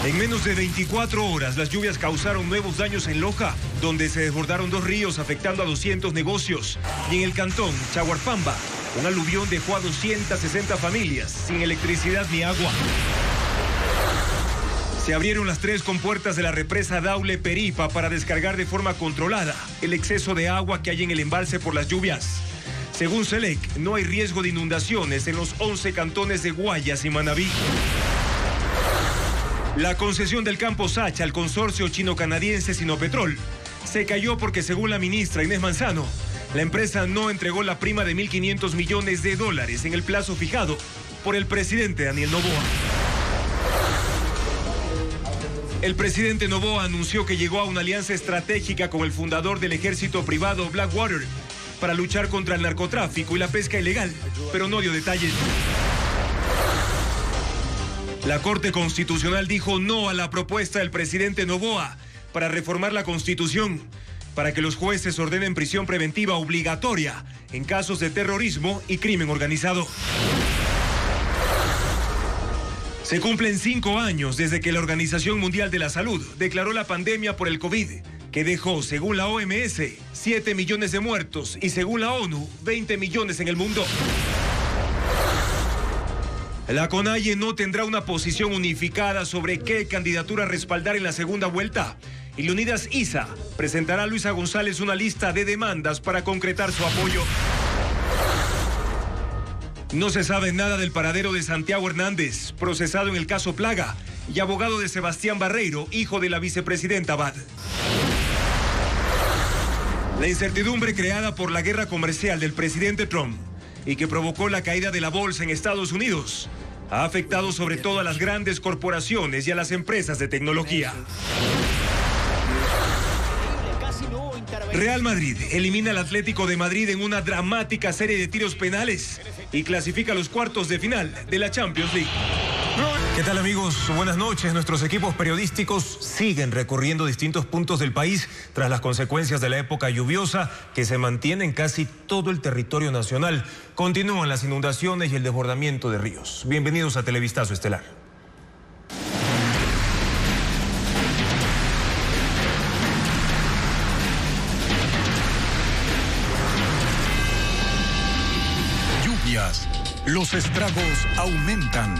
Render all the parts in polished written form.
En menos de 24 horas, las lluvias causaron nuevos daños en Loja, donde se desbordaron 2 ríos afectando a 200 negocios. Y en el cantón Chaguarpamba, un aluvión dejó a 260 familias sin electricidad ni agua. Se abrieron las 3 compuertas de la represa Daule Peripa para descargar de forma controlada el exceso de agua que hay en el embalse por las lluvias. Según Selec, no hay riesgo de inundaciones en los 11 cantones de Guayas y Manabí. La concesión del campo Sacha al consorcio chino-canadiense Sinopetrol se cayó porque, según la ministra Inés Manzano, la empresa no entregó la prima de $1.500 millones en el plazo fijado por el presidente Daniel Noboa. El presidente Noboa anunció que llegó a una alianza estratégica con el fundador del ejército privado Blackwater para luchar contra el narcotráfico y la pesca ilegal, pero no dio detalles. La Corte Constitucional dijo no a la propuesta del presidente Noboa para reformar la Constitución, para que los jueces ordenen prisión preventiva obligatoria en casos de terrorismo y crimen organizado. Se cumplen 5 años desde que la Organización Mundial de la Salud declaró la pandemia por el COVID, que dejó, según la OMS, 7 millones de muertos y, según la ONU, 20 millones en el mundo. La CONAIE no tendrá una posición unificada sobre qué candidatura respaldar en la segunda vuelta. Y Leonidas Issa presentará a Luisa González una lista de demandas para concretar su apoyo. No se sabe nada del paradero de Santiago Hernández, procesado en el caso Plaga, y abogado de Sebastián Barreiro, hijo de la vicepresidenta Abad. La incertidumbre creada por la guerra comercial del presidente Trump y que provocó la caída de la bolsa en Estados Unidos ha afectado sobre todo a las grandes corporaciones y a las empresas de tecnología. Real Madrid elimina al Atlético de Madrid en una dramática serie de tiros penales y clasifica a los cuartos de final de la Champions League. ¿Qué tal, amigos? Buenas noches. Nuestros equipos periodísticos siguen recorriendo distintos puntos del país tras las consecuencias de la época lluviosa que se mantiene en casi todo el territorio nacional. Continúan las inundaciones y el desbordamiento de ríos. Bienvenidos a Televistazo Estelar. Lluvias. Los estragos aumentan.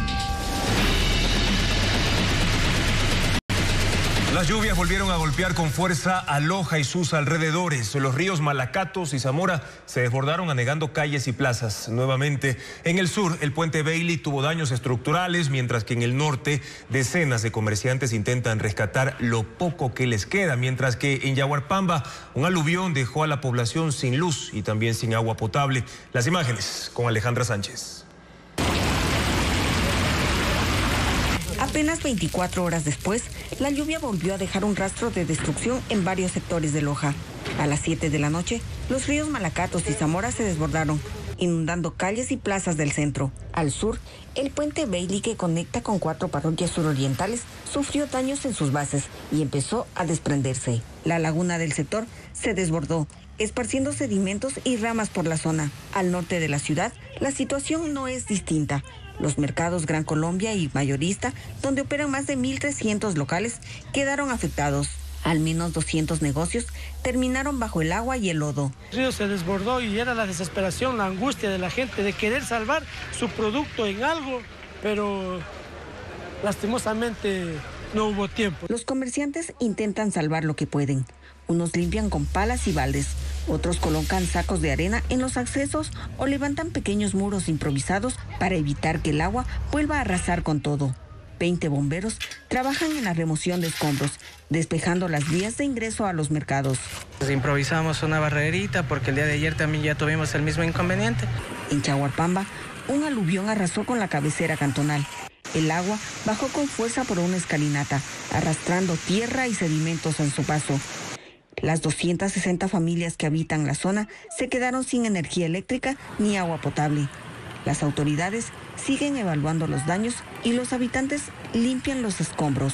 Las lluvias volvieron a golpear con fuerza a Loja y sus alrededores. Los ríos Malacatos y Zamora se desbordaron anegando calles y plazas. Nuevamente, en el sur, el puente Bailey tuvo daños estructurales, mientras que en el norte, decenas de comerciantes intentan rescatar lo poco que les queda, mientras que en Yaguarpamba, un aluvión dejó a la población sin luz y también sin agua potable. Las imágenes con Alejandra Sánchez. Apenas 24 horas después, la lluvia volvió a dejar un rastro de destrucción en varios sectores de Loja. A las 7 de la noche, los ríos Malacatos y Zamora se desbordaron, inundando calles y plazas del centro. Al sur, el puente Bailey, que conecta con 4 parroquias surorientales, sufrió daños en sus bases y empezó a desprenderse. La laguna del sector se desbordó, esparciendo sedimentos y ramas por la zona. Al norte de la ciudad, la situación no es distinta. Los mercados Gran Colombia y Mayorista, donde operan más de 1.300 locales, quedaron afectados. Al menos 200 negocios terminaron bajo el agua y el lodo. El río se desbordó y era la desesperación, la angustia de la gente de querer salvar su producto en algo, pero lastimosamente no hubo tiempo. Los comerciantes intentan salvar lo que pueden. Unos limpian con palas y baldes, otros colocan sacos de arena en los accesos o levantan pequeños muros improvisados para evitar que el agua vuelva a arrasar con todo. 20 bomberos trabajan en la remoción de escombros, despejando las vías de ingreso a los mercados. Improvisamos una barrerita porque el día de ayer también ya tuvimos el mismo inconveniente. En Chaguarpamba, un aluvión arrasó con la cabecera cantonal. El agua bajó con fuerza por una escalinata, arrastrando tierra y sedimentos en su paso. Las 260 familias que habitan la zona se quedaron sin energía eléctrica ni agua potable. Las autoridades siguen evaluando los daños y los habitantes limpian los escombros.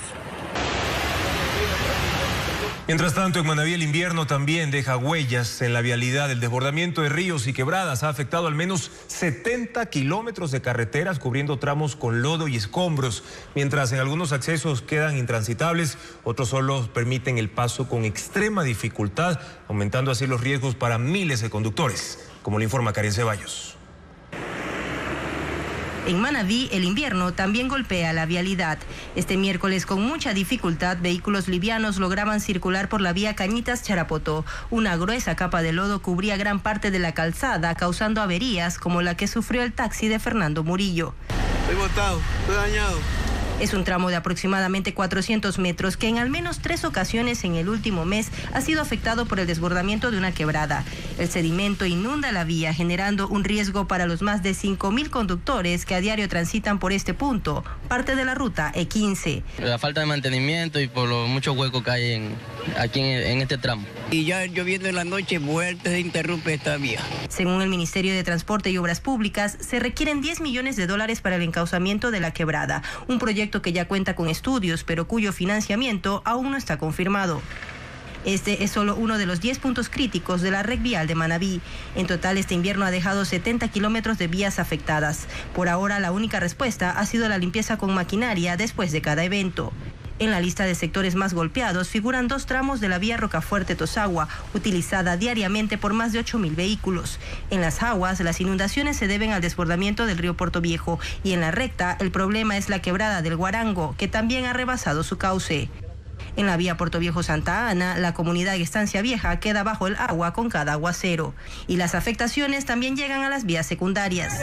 Mientras tanto, en Manabí el invierno también deja huellas en la vialidad. El desbordamiento de ríos y quebradas ha afectado al menos 70 kilómetros de carreteras, cubriendo tramos con lodo y escombros. Mientras en algunos accesos quedan intransitables, otros solo permiten el paso con extrema dificultad, aumentando así los riesgos para miles de conductores, como le informa Karen Ceballos. En Manabí, el invierno también golpea la vialidad. Este miércoles, con mucha dificultad, vehículos livianos lograban circular por la vía Cañitas-Charapotó. Una gruesa capa de lodo cubría gran parte de la calzada, causando averías como la que sufrió el taxi de Fernando Murillo. Estoy botado, estoy dañado. Es un tramo de aproximadamente 400 metros que en al menos 3 ocasiones en el último mes ha sido afectado por el desbordamiento de una quebrada. El sedimento inunda la vía, generando un riesgo para los más de 5.000 conductores que a diario transitan por este punto, parte de la ruta E15. La falta de mantenimiento y por los muchos huecos que hay aquí en este tramo. Y ya lloviendo en la noche, vuelta se interrumpe esta vía. Según el Ministerio de Transporte y Obras Públicas, se requieren $10 millones para el encauzamiento de la quebrada, un proyecto que ya cuenta con estudios, pero cuyo financiamiento aún no está confirmado. Este es solo uno de los 10 puntos críticos de la red vial de Manabí. En total, este invierno ha dejado 70 kilómetros de vías afectadas. Por ahora, la única respuesta ha sido la limpieza con maquinaria después de cada evento. En la lista de sectores más golpeados figuran 2 tramos de la vía Rocafuerte-Tosagua, utilizada diariamente por más de 8.000 vehículos. En las aguas, las inundaciones se deben al desbordamiento del río Puerto Viejo, y en la recta, el problema es la quebrada del Guarango, que también ha rebasado su cauce. En la vía Puerto Viejo-Santa Ana, la comunidad de Estancia Vieja queda bajo el agua con cada aguacero. Y las afectaciones también llegan a las vías secundarias.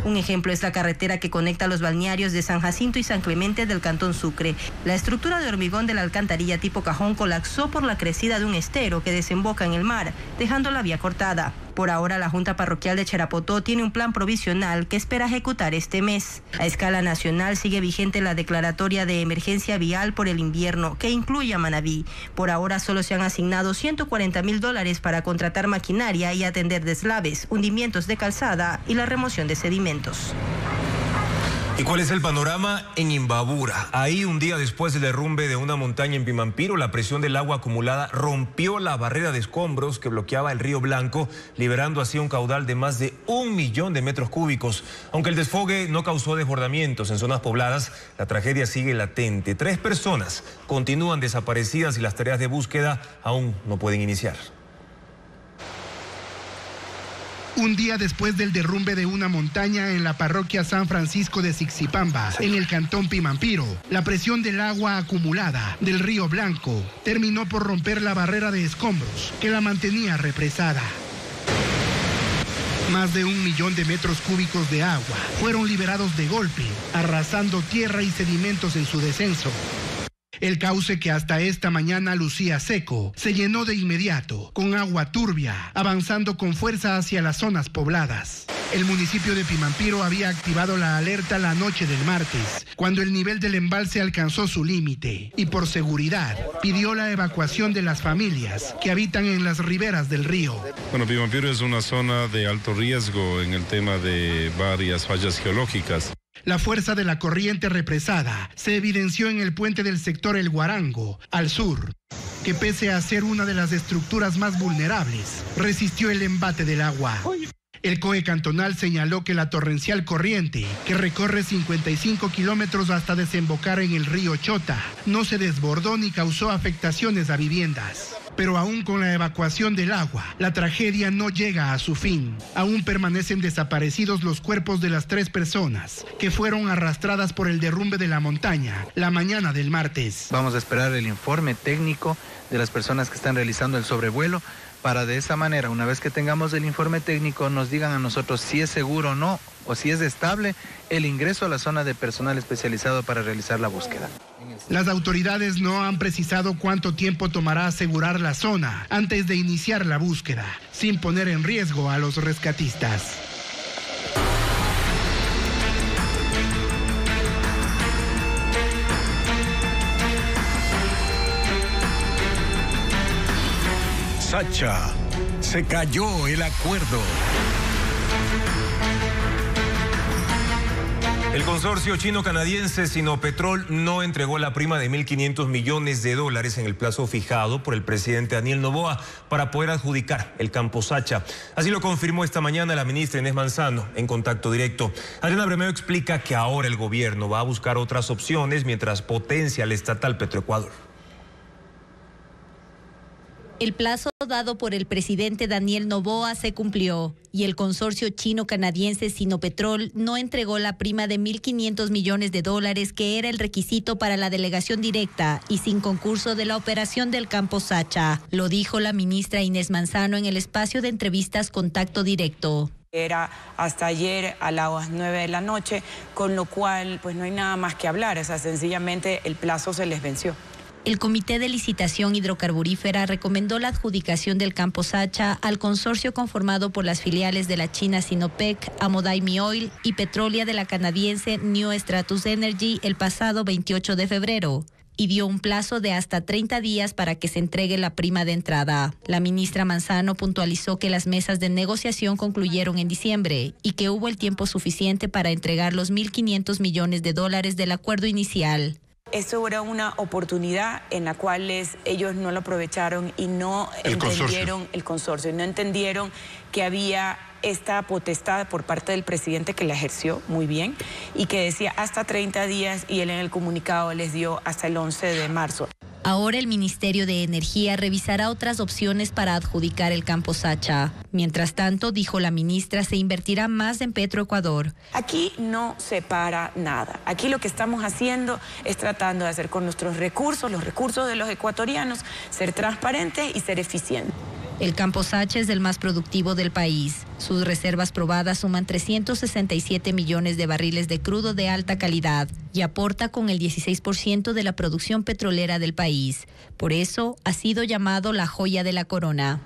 Un ejemplo es la carretera que conecta los balnearios de San Jacinto y San Clemente del Cantón Sucre. La estructura de hormigón de la alcantarilla tipo cajón colapsó por la crecida de un estero que desemboca en el mar, dejando la vía cortada. Por ahora, la Junta Parroquial de Charapotó tiene un plan provisional que espera ejecutar este mes. A escala nacional sigue vigente la declaratoria de emergencia vial por el invierno, que incluye a Manabí. Por ahora solo se han asignado $140.000 para contratar maquinaria y atender deslaves, hundimientos de calzada y la remoción de sedimentos. ¿Y cuál es el panorama en Imbabura? Ahí, un día después del derrumbe de una montaña en Pimampiro, la presión del agua acumulada rompió la barrera de escombros que bloqueaba el río Blanco, liberando así un caudal de más de 1 millón de metros cúbicos. Aunque el desfogue no causó desbordamientos en zonas pobladas, la tragedia sigue latente. 3 personas continúan desaparecidas y las tareas de búsqueda aún no pueden iniciar. Un día después del derrumbe de una montaña en la parroquia San Francisco de Sixipamba, en el cantón Pimampiro, la presión del agua acumulada del río Blanco terminó por romper la barrera de escombros que la mantenía represada. Más de 1 millón de metros cúbicos de agua fueron liberados de golpe, arrasando tierra y sedimentos en su descenso. El cauce, que hasta esta mañana lucía seco, se llenó de inmediato con agua turbia, avanzando con fuerza hacia las zonas pobladas. El municipio de Pimampiro había activado la alerta la noche del martes, cuando el nivel del embalse alcanzó su límite, y por seguridad pidió la evacuación de las familias que habitan en las riberas del río. Bueno, Pimampiro es una zona de alto riesgo en el tema de varias fallas geológicas. La fuerza de la corriente represada se evidenció en el puente del sector El Guarango, al sur, que pese a ser una de las estructuras más vulnerables, resistió el embate del agua. El COE cantonal señaló que la torrencial corriente, que recorre 55 kilómetros hasta desembocar en el río Chota, no se desbordó ni causó afectaciones a viviendas. Pero aún con la evacuación del agua, la tragedia no llega a su fin. Aún permanecen desaparecidos los cuerpos de las 3 personas que fueron arrastradas por el derrumbe de la montaña la mañana del martes. Vamos a esperar el informe técnico de las personas que están realizando el sobrevuelo, para de esa manera, una vez que tengamos el informe técnico, nos digan a nosotros si es seguro o no, o si es estable el ingreso a la zona de personal especializado para realizar la búsqueda. Las autoridades no han precisado cuánto tiempo tomará asegurar la zona antes de iniciar la búsqueda, sin poner en riesgo a los rescatistas. Sacha, se cayó el acuerdo. El consorcio chino-canadiense Sinopetrol no entregó la prima de $1.500 millones en el plazo fijado por el presidente Daniel Noboa para poder adjudicar el campo Sacha. Así lo confirmó esta mañana la ministra Inés Manzano en Contacto Directo. Adriana Bremeo explica que ahora el gobierno va a buscar otras opciones mientras potencia al estatal Petroecuador. El plazo dado por el presidente Daniel Noboa se cumplió y el consorcio chino-canadiense Sinopetrol no entregó la prima de $1.500 millones que era el requisito para la delegación directa y sin concurso de la operación del campo Sacha. Lo dijo la ministra Inés Manzano en el espacio de entrevistas Contacto Directo. Era hasta ayer a las 9 de la noche, con lo cual pues no hay nada más que hablar, o sea, sencillamente el plazo se les venció. El Comité de Licitación Hidrocarburífera recomendó la adjudicación del campo Sacha al consorcio conformado por las filiales de la china Sinopec, Amodaimi Oil y Petrolia de la canadiense New Stratus Energy el pasado 28 de febrero y dio un plazo de hasta 30 días para que se entregue la prima de entrada. La ministra Manzano puntualizó que las mesas de negociación concluyeron en diciembre y que hubo el tiempo suficiente para entregar los $1.500 millones del acuerdo inicial. Esto era una oportunidad en la cual ellos no lo aprovecharon y no entendieron el consorcio, no entendieron que había esta potestad por parte del presidente que la ejerció muy bien y que decía hasta 30 días y él en el comunicado les dio hasta el 11 de marzo. Ahora el Ministerio de Energía revisará otras opciones para adjudicar el campo Sacha. Mientras tanto, dijo la ministra, se invertirá más en Petroecuador. Aquí no se para nada. Aquí lo que estamos haciendo es tratando de hacer con nuestros recursos, los recursos de los ecuatorianos, ser transparentes y ser eficientes. El campo Sacha es el más productivo del país. Sus reservas probadas suman 367 millones de barriles de crudo de alta calidad y aporta con el 16% de la producción petrolera del país. Por eso ha sido llamado la joya de la corona.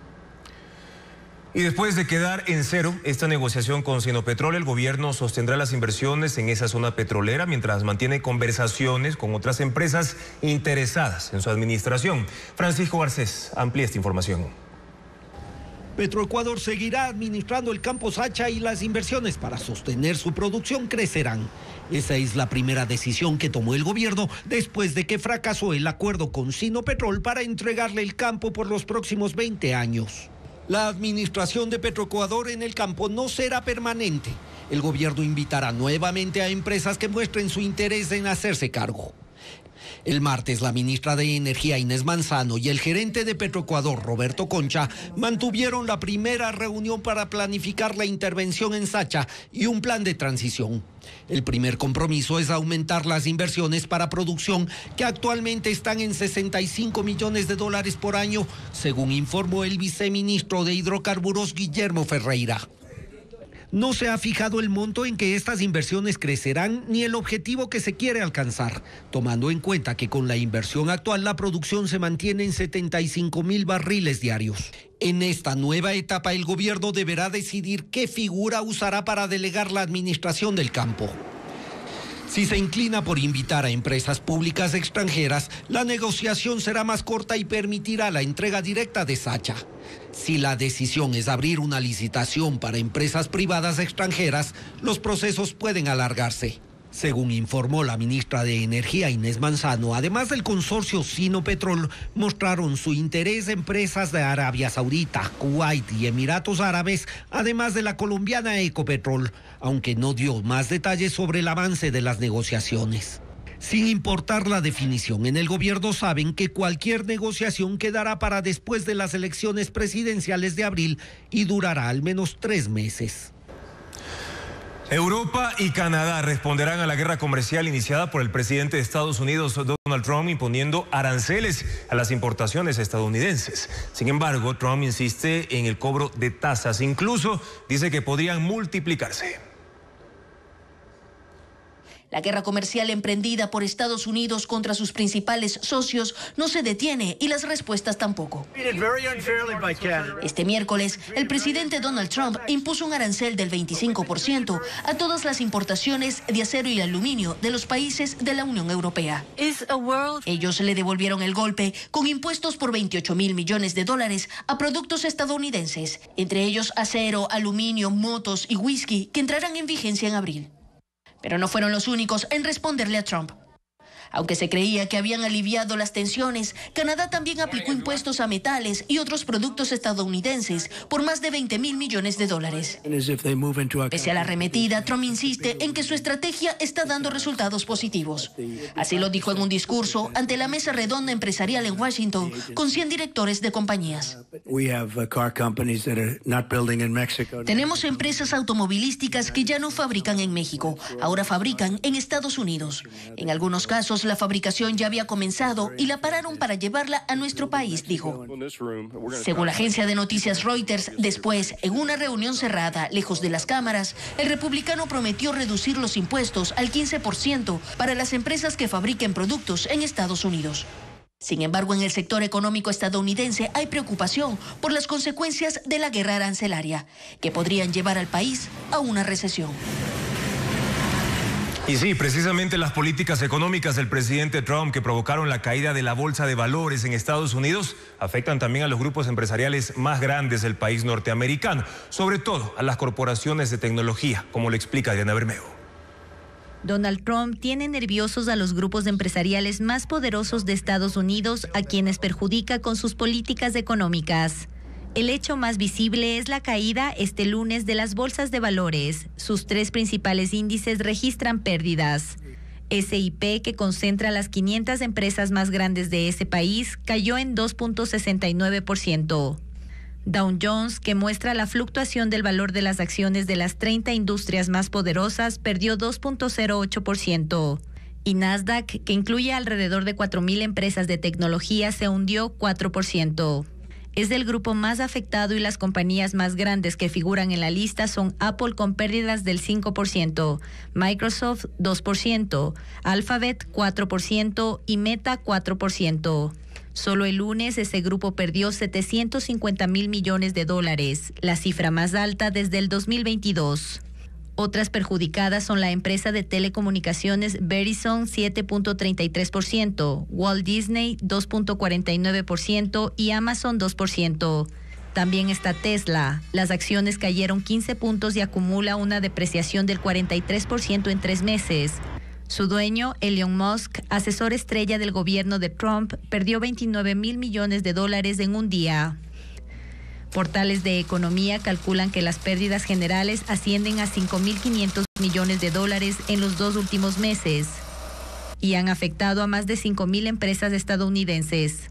Y después de quedar en cero esta negociación con Sinopetrol, el gobierno sostendrá las inversiones en esa zona petrolera mientras mantiene conversaciones con otras empresas interesadas en su administración. Francisco Garcés amplía esta información. Petroecuador seguirá administrando el campo Sacha y las inversiones para sostener su producción crecerán. Esa es la primera decisión que tomó el gobierno después de que fracasó el acuerdo con Sinopetrol para entregarle el campo por los próximos 20 años. La administración de Petroecuador en el campo no será permanente. El gobierno invitará nuevamente a empresas que muestren su interés en hacerse cargo. El martes, la ministra de Energía Inés Manzano y el gerente de Petroecuador, Roberto Concha, mantuvieron la primera reunión para planificar la intervención en Sacha y un plan de transición. El primer compromiso es aumentar las inversiones para producción, que actualmente están en $65 millones por año, según informó el viceministro de Hidrocarburos, Guillermo Ferreira. No se ha fijado el monto en que estas inversiones crecerán ni el objetivo que se quiere alcanzar, tomando en cuenta que con la inversión actual la producción se mantiene en 75,000 barriles diarios. En esta nueva etapa el gobierno deberá decidir qué figura usará para delegar la administración del campo. Si se inclina por invitar a empresas públicas extranjeras, la negociación será más corta y permitirá la entrega directa de Sacha. Si la decisión es abrir una licitación para empresas privadas extranjeras, los procesos pueden alargarse. Según informó la ministra de Energía Inés Manzano, además del consorcio Sinopetrol, mostraron su interés empresas de Arabia Saudita, Kuwait y Emiratos Árabes, además de la colombiana Ecopetrol, aunque no dio más detalles sobre el avance de las negociaciones. Sin importar la definición, en el gobierno saben que cualquier negociación quedará para después de las elecciones presidenciales de abril y durará al menos 3 meses. Europa y Canadá responderán a la guerra comercial iniciada por el presidente de Estados Unidos, Donald Trump, imponiendo aranceles a las importaciones estadounidenses. Sin embargo, Trump insiste en el cobro de tasas, incluso dice que podrían multiplicarse. La guerra comercial emprendida por Estados Unidos contra sus principales socios no se detiene y las respuestas tampoco. Este miércoles, el presidente Donald Trump impuso un arancel del 25% a todas las importaciones de acero y aluminio de los países de la Unión Europea. Ellos le devolvieron el golpe con impuestos por $28,000 millones a productos estadounidenses, entre ellos acero, aluminio, motos y whisky, que entrarán en vigencia en abril. Pero no fueron los únicos en responderle a Trump. Aunque se creía que habían aliviado las tensiones, Canadá también aplicó impuestos a metales y otros productos estadounidenses por más de $20,000 millones. Pese a la arremetida, Trump insiste en que su estrategia está dando resultados positivos. Así lo dijo en un discurso ante la mesa redonda empresarial en Washington con 100 directores de compañías. Tenemos empresas automovilísticas que ya no fabrican en México, ahora fabrican en Estados Unidos. En algunos casos, la fabricación ya había comenzado y la pararon para llevarla a nuestro país, dijo. Según la agencia de noticias Reuters, después, en una reunión cerrada, lejos de las cámaras, el republicano prometió reducir los impuestos al 15% para las empresas que fabriquen productos en Estados Unidos. Sin embargo, en el sector económico estadounidense hay preocupación por las consecuencias de la guerra arancelaria, que podrían llevar al país a una recesión. Y sí, precisamente las políticas económicas del presidente Trump que provocaron la caída de la bolsa de valores en Estados Unidos afectan también a los grupos empresariales más grandes del país norteamericano, sobre todo a las corporaciones de tecnología, como lo explica Diana Bermeo. Donald Trump tiene nerviosos a los grupos empresariales más poderosos de Estados Unidos, a quienes perjudica con sus políticas económicas. El hecho más visible es la caída este lunes de las bolsas de valores. Sus 3 principales índices registran pérdidas. S&P, que concentra las 500 empresas más grandes de ese país, cayó en 2.69%. Dow Jones, que muestra la fluctuación del valor de las acciones de las 30 industrias más poderosas, perdió 2.08%. Y Nasdaq, que incluye alrededor de 4.000 empresas de tecnología, se hundió 4%. Es el grupo más afectado y las compañías más grandes que figuran en la lista son Apple con pérdidas del 5%, Microsoft 2%, Alphabet 4% y Meta 4%. Solo el lunes ese grupo perdió $750,000 millones, la cifra más alta desde el 2022. Otras perjudicadas son la empresa de telecomunicaciones Verizon 7.33%, Walt Disney 2.49% y Amazon 2%. También está Tesla. Las acciones cayeron 15 puntos y acumula una depreciación del 43% en 3 meses. Su dueño, Elon Musk, asesor estrella del gobierno de Trump, perdió $29,000 millones en un día. Portales de economía calculan que las pérdidas generales ascienden a $5.500 millones en los 2 últimos meses y han afectado a más de 5.000 empresas estadounidenses.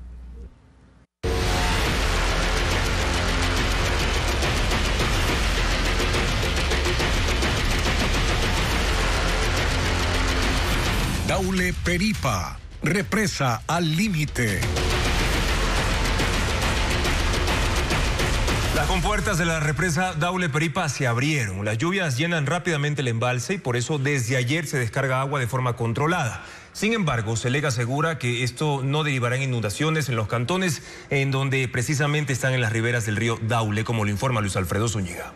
Daule Peripa, represa al límite. Las compuertas de la represa Daule Peripa se abrieron. Las lluvias llenan rápidamente el embalse y por eso desde ayer se descarga agua de forma controlada. Sin embargo, SELEC asegura que esto no derivará en inundaciones en los cantones en donde precisamente están en las riberas del río Daule, como lo informa Luis Alfredo Zúñiga.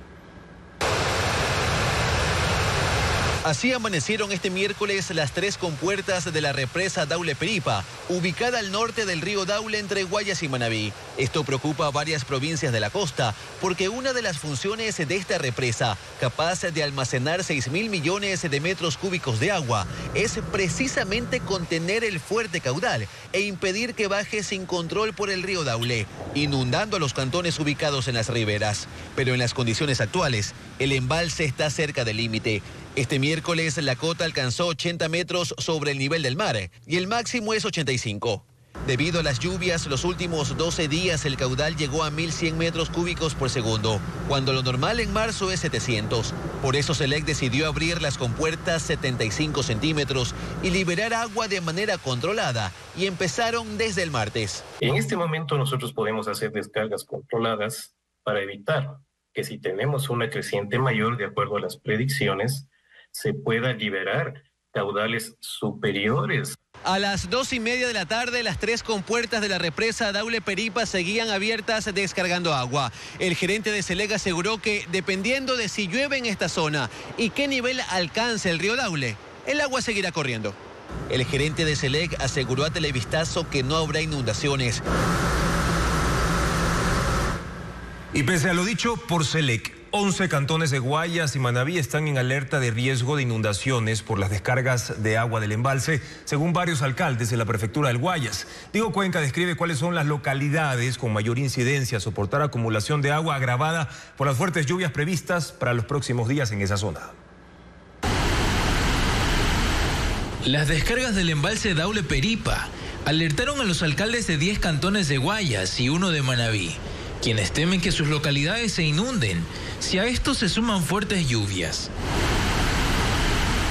Así amanecieron este miércoles las 3 compuertas de la represa Daule Peripa, ubicada al norte del río Daule entre Guayas y Manabí. Esto preocupa a varias provincias de la costa, porque una de las funciones de esta represa, capaz de almacenar 6.000 millones de metros cúbicos de agua, es precisamente contener el fuerte caudal e impedir que baje sin control por el río Daule, inundando a los cantones ubicados en las riberas. Pero en las condiciones actuales, el embalse está cerca del límite. Este miércoles la cota alcanzó 80 metros sobre el nivel del mar y el máximo es 85. Debido a las lluvias, los últimos 12 días el caudal llegó a 1.100 metros cúbicos por segundo, cuando lo normal en marzo es 700. Por eso SELEC decidió abrir las compuertas 75 centímetros y liberar agua de manera controlada, y empezaron desde el martes. En este momento nosotros podemos hacer descargas controladas para evitar que si tenemos una creciente mayor, de acuerdo a las predicciones, se pueda liberar caudales superiores. A las 2:30 de la tarde, las 3 compuertas de la represa Daule Peripa seguían abiertas descargando agua. El gerente de SELEC aseguró que, dependiendo de si llueve en esta zona y qué nivel alcance el río Daule, el agua seguirá corriendo. El gerente de SELEC aseguró a Televistazo que no habrá inundaciones. Y pese a lo dicho por SELEC, 11 cantones de Guayas y Manabí están en alerta de riesgo de inundaciones por las descargas de agua del embalse, según varios alcaldes de la prefectura del Guayas. Diego Cuenca describe cuáles son las localidades con mayor incidencia a soportar acumulación de agua agravada por las fuertes lluvias previstas para los próximos días en esa zona. Las descargas del embalse Daule Peripa alertaron a los alcaldes de 10 cantones de Guayas y 1 de Manabí, quienes temen que sus localidades se inunden si a esto se suman fuertes lluvias.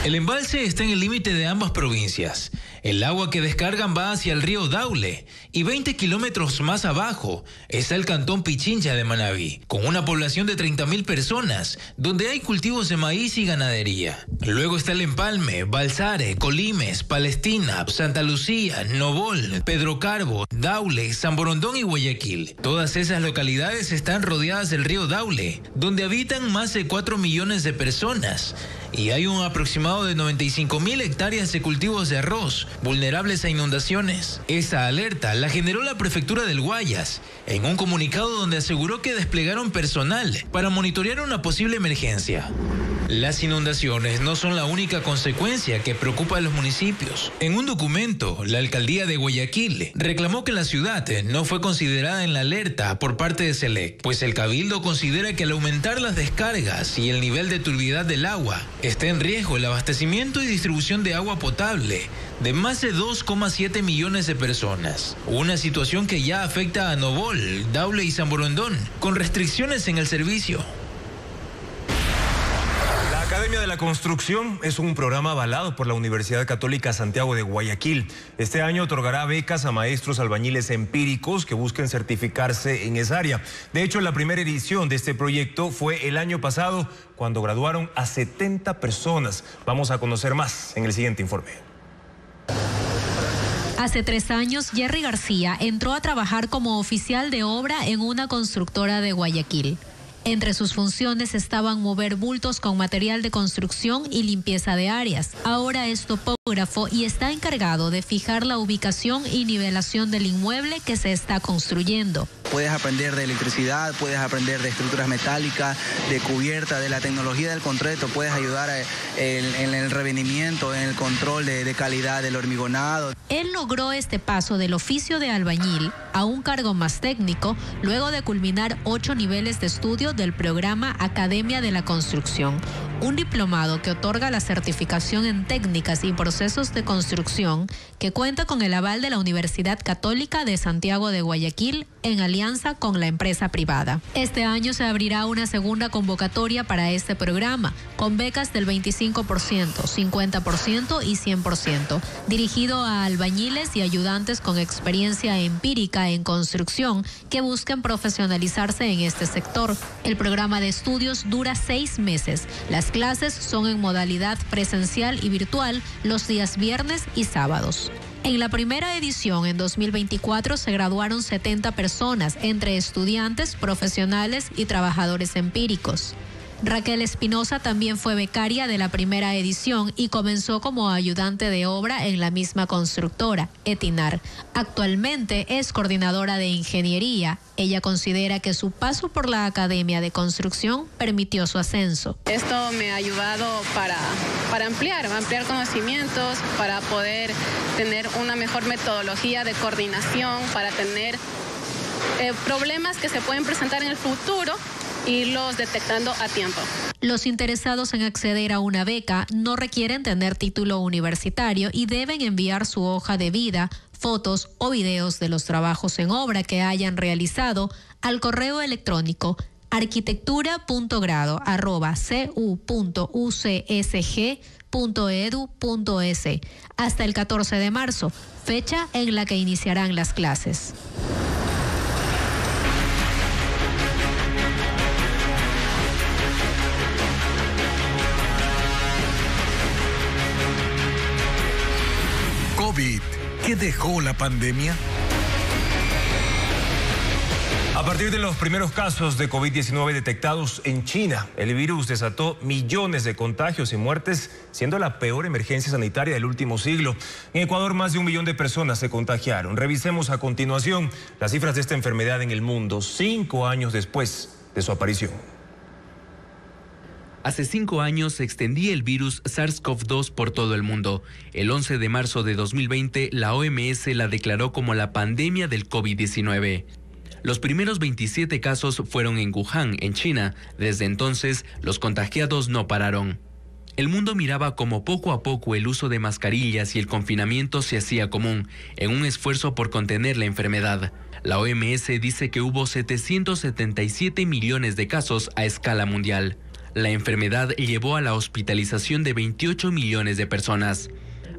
El embalse está en el límite de ambas provincias. El agua que descargan va hacia el río Daule y 20 kilómetros más abajo está el cantón Pichincha de Manabí, con una población de 30.000 personas, donde hay cultivos de maíz y ganadería. Luego está el Empalme, Balsare, Colimes, Palestina, Santa Lucía, Novol, Pedro Carbo, Daule, San Borondón y Guayaquil. Todas esas localidades están rodeadas del río Daule, donde habitan más de 4 millones de personas. Y hay un aproximado de 95.000 hectáreas de cultivos de arroz vulnerables a inundaciones. Esa alerta la generó la prefectura del Guayas en un comunicado donde aseguró que desplegaron personal para monitorear una posible emergencia. Las inundaciones no son la única consecuencia que preocupa a los municipios. En un documento, la alcaldía de Guayaquil reclamó que la ciudad no fue considerada en la alerta por parte de SELEC, pues el cabildo considera que al aumentar las descargas y el nivel de turbiedad del agua, está en riesgo el abastecimiento y distribución de agua potable de más de 2,7 millones de personas. Una situación que ya afecta a Novol, Daule y San Borondón, con restricciones en el servicio. La Academia de la Construcción es un programa avalado por la Universidad Católica Santiago de Guayaquil. Este año otorgará becas a maestros albañiles empíricos que busquen certificarse en esa área. De hecho, la primera edición de este proyecto fue el año pasado, cuando graduaron a 70 personas. Vamos a conocer más en el siguiente informe. Hace 3 años, Jerry García entró a trabajar como oficial de obra en una constructora de Guayaquil. Entre sus funciones estaban mover bultos con material de construcción y limpieza de áreas. Ahora es topógrafo y está encargado de fijar la ubicación y nivelación del inmueble que se está construyendo. Puedes aprender de electricidad, puedes aprender de estructuras metálicas, de cubierta, de la tecnología del concreto, puedes ayudar en el revenimiento, en el control de calidad del hormigonado. Él logró este paso del oficio de albañil a un cargo más técnico luego de culminar 8 niveles de estudio del programa Academia de la Construcción, un diplomado que otorga la certificación en técnicas y procesos de construcción que cuenta con el aval de la Universidad Católica de Santiago de Guayaquil en alianza con la empresa privada. Este año se abrirá una segunda convocatoria para este programa, con becas del 25%, 50% y 100%, dirigido a albañiles y ayudantes con experiencia empírica en construcción que busquen profesionalizarse en este sector. El programa de estudios dura 6 meses. Las clases son en modalidad presencial y virtual los días viernes y sábados. En la primera edición, en 2024, se graduaron 70 personas, entre estudiantes, profesionales y trabajadores empíricos. Raquel Espinosa también fue becaria de la primera edición y comenzó como ayudante de obra en la misma constructora, Etinar. Actualmente es coordinadora de ingeniería. Ella considera que su paso por la Academia de Construcción permitió su ascenso. Esto me ha ayudado para ampliar conocimientos, para poder tener una mejor metodología de coordinación, para tener problemas que se pueden presentar en el futuro, irlos detectando a tiempo. Los interesados en acceder a una beca no requieren tener título universitario y deben enviar su hoja de vida, fotos o videos de los trabajos en obra que hayan realizado al correo electrónico arquitectura.grado@cu.ucsg.edu.es hasta el 14 de marzo, fecha en la que iniciarán las clases. COVID, ¿qué dejó la pandemia? A partir de los primeros casos de COVID-19 detectados en China, el virus desató millones de contagios y muertes, siendo la peor emergencia sanitaria del último siglo. En Ecuador, más de 1 millón de personas se contagiaron. Revisemos a continuación las cifras de esta enfermedad en el mundo, 5 años después de su aparición. Hace 5 años se extendía el virus SARS-CoV-2 por todo el mundo. El 11 de marzo de 2020, la OMS la declaró como la pandemia del COVID-19. Los primeros 27 casos fueron en Wuhan, en China. Desde entonces, los contagiados no pararon. El mundo miraba como poco a poco el uso de mascarillas y el confinamiento se hacía común, en un esfuerzo por contener la enfermedad. La OMS dice que hubo 777 millones de casos a escala mundial. La enfermedad llevó a la hospitalización de 28 millones de personas.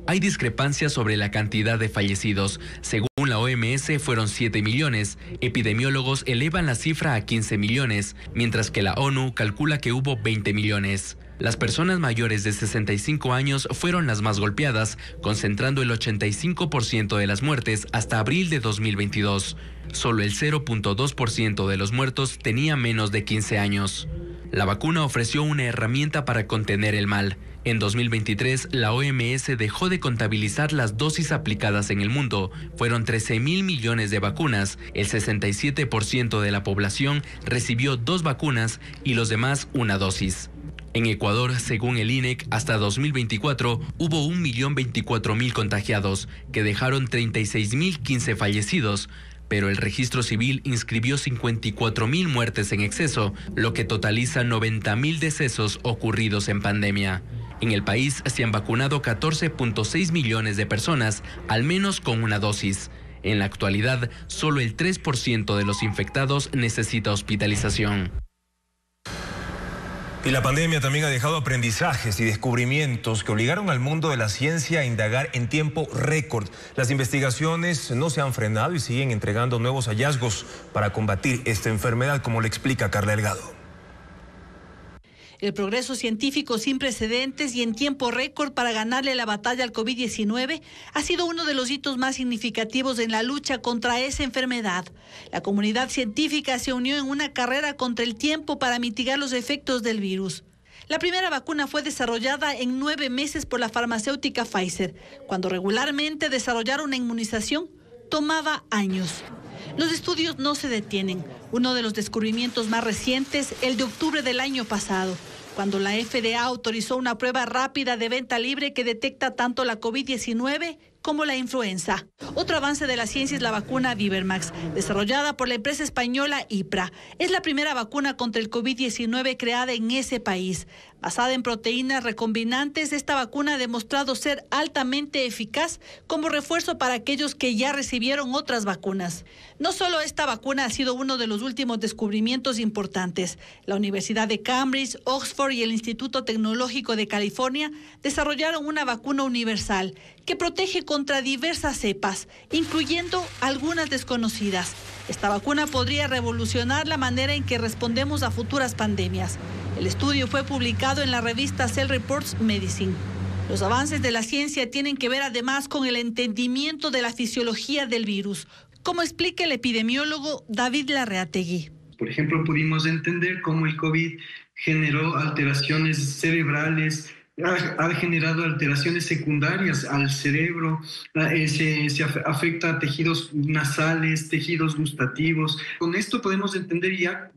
Hay discrepancias sobre la cantidad de fallecidos. Según la OMS, fueron 7 millones. Epidemiólogos elevan la cifra a 15 millones, mientras que la ONU calcula que hubo 20 millones. Las personas mayores de 65 años fueron las más golpeadas, concentrando el 85% de las muertes hasta abril de 2022. Solo el 0.2% de los muertos tenía menos de 15 años. La vacuna ofreció una herramienta para contener el mal. En 2023, la OMS dejó de contabilizar las dosis aplicadas en el mundo. Fueron 13.000 millones de vacunas. El 67% de la población recibió 2 vacunas y los demás una dosis. En Ecuador, según el INEC, hasta 2024 hubo 1.024.000 contagiados, que dejaron 36.015 fallecidos. Pero el registro civil inscribió 54.000 muertes en exceso, lo que totaliza 90.000 decesos ocurridos en pandemia. En el país se han vacunado 14.6 millones de personas, al menos con una dosis. En la actualidad, solo el 3% de los infectados necesita hospitalización. Y la pandemia también ha dejado aprendizajes y descubrimientos que obligaron al mundo de la ciencia a indagar en tiempo récord. Las investigaciones no se han frenado y siguen entregando nuevos hallazgos para combatir esta enfermedad, como le explica Carla Delgado. El progreso científico sin precedentes y en tiempo récord para ganarle la batalla al COVID-19 ha sido uno de los hitos más significativos en la lucha contra esa enfermedad. La comunidad científica se unió en una carrera contra el tiempo para mitigar los efectos del virus. La primera vacuna fue desarrollada en 9 meses por la farmacéutica Pfizer, cuando regularmente desarrollar una inmunización tomaba años. Los estudios no se detienen. Uno de los descubrimientos más recientes, el de octubre del año pasado, cuando la FDA autorizó una prueba rápida de venta libre que detecta tanto la COVID-19 como la influenza. Otro avance de la ciencia es la vacuna Vivermax, desarrollada por la empresa española IPRA. Es la primera vacuna contra el COVID-19 creada en ese país. Basada en proteínas recombinantes, esta vacuna ha demostrado ser altamente eficaz como refuerzo para aquellos que ya recibieron otras vacunas. No solo esta vacuna ha sido uno de los últimos descubrimientos importantes. La Universidad de Cambridge, Oxford y el Instituto Tecnológico de California desarrollaron una vacuna universal que protege contra diversas cepas, incluyendo algunas desconocidas. Esta vacuna podría revolucionar la manera en que respondemos a futuras pandemias. El estudio fue publicado en la revista Cell Reports Medicine. Los avances de la ciencia tienen que ver además con el entendimiento de la fisiología del virus, como explica el epidemiólogo David Larreategui. Por ejemplo, pudimos entender cómo el COVID generó alteraciones cerebrales, ha generado alteraciones secundarias al cerebro, se afecta a tejidos nasales, tejidos gustativos. Con esto podemos entender ya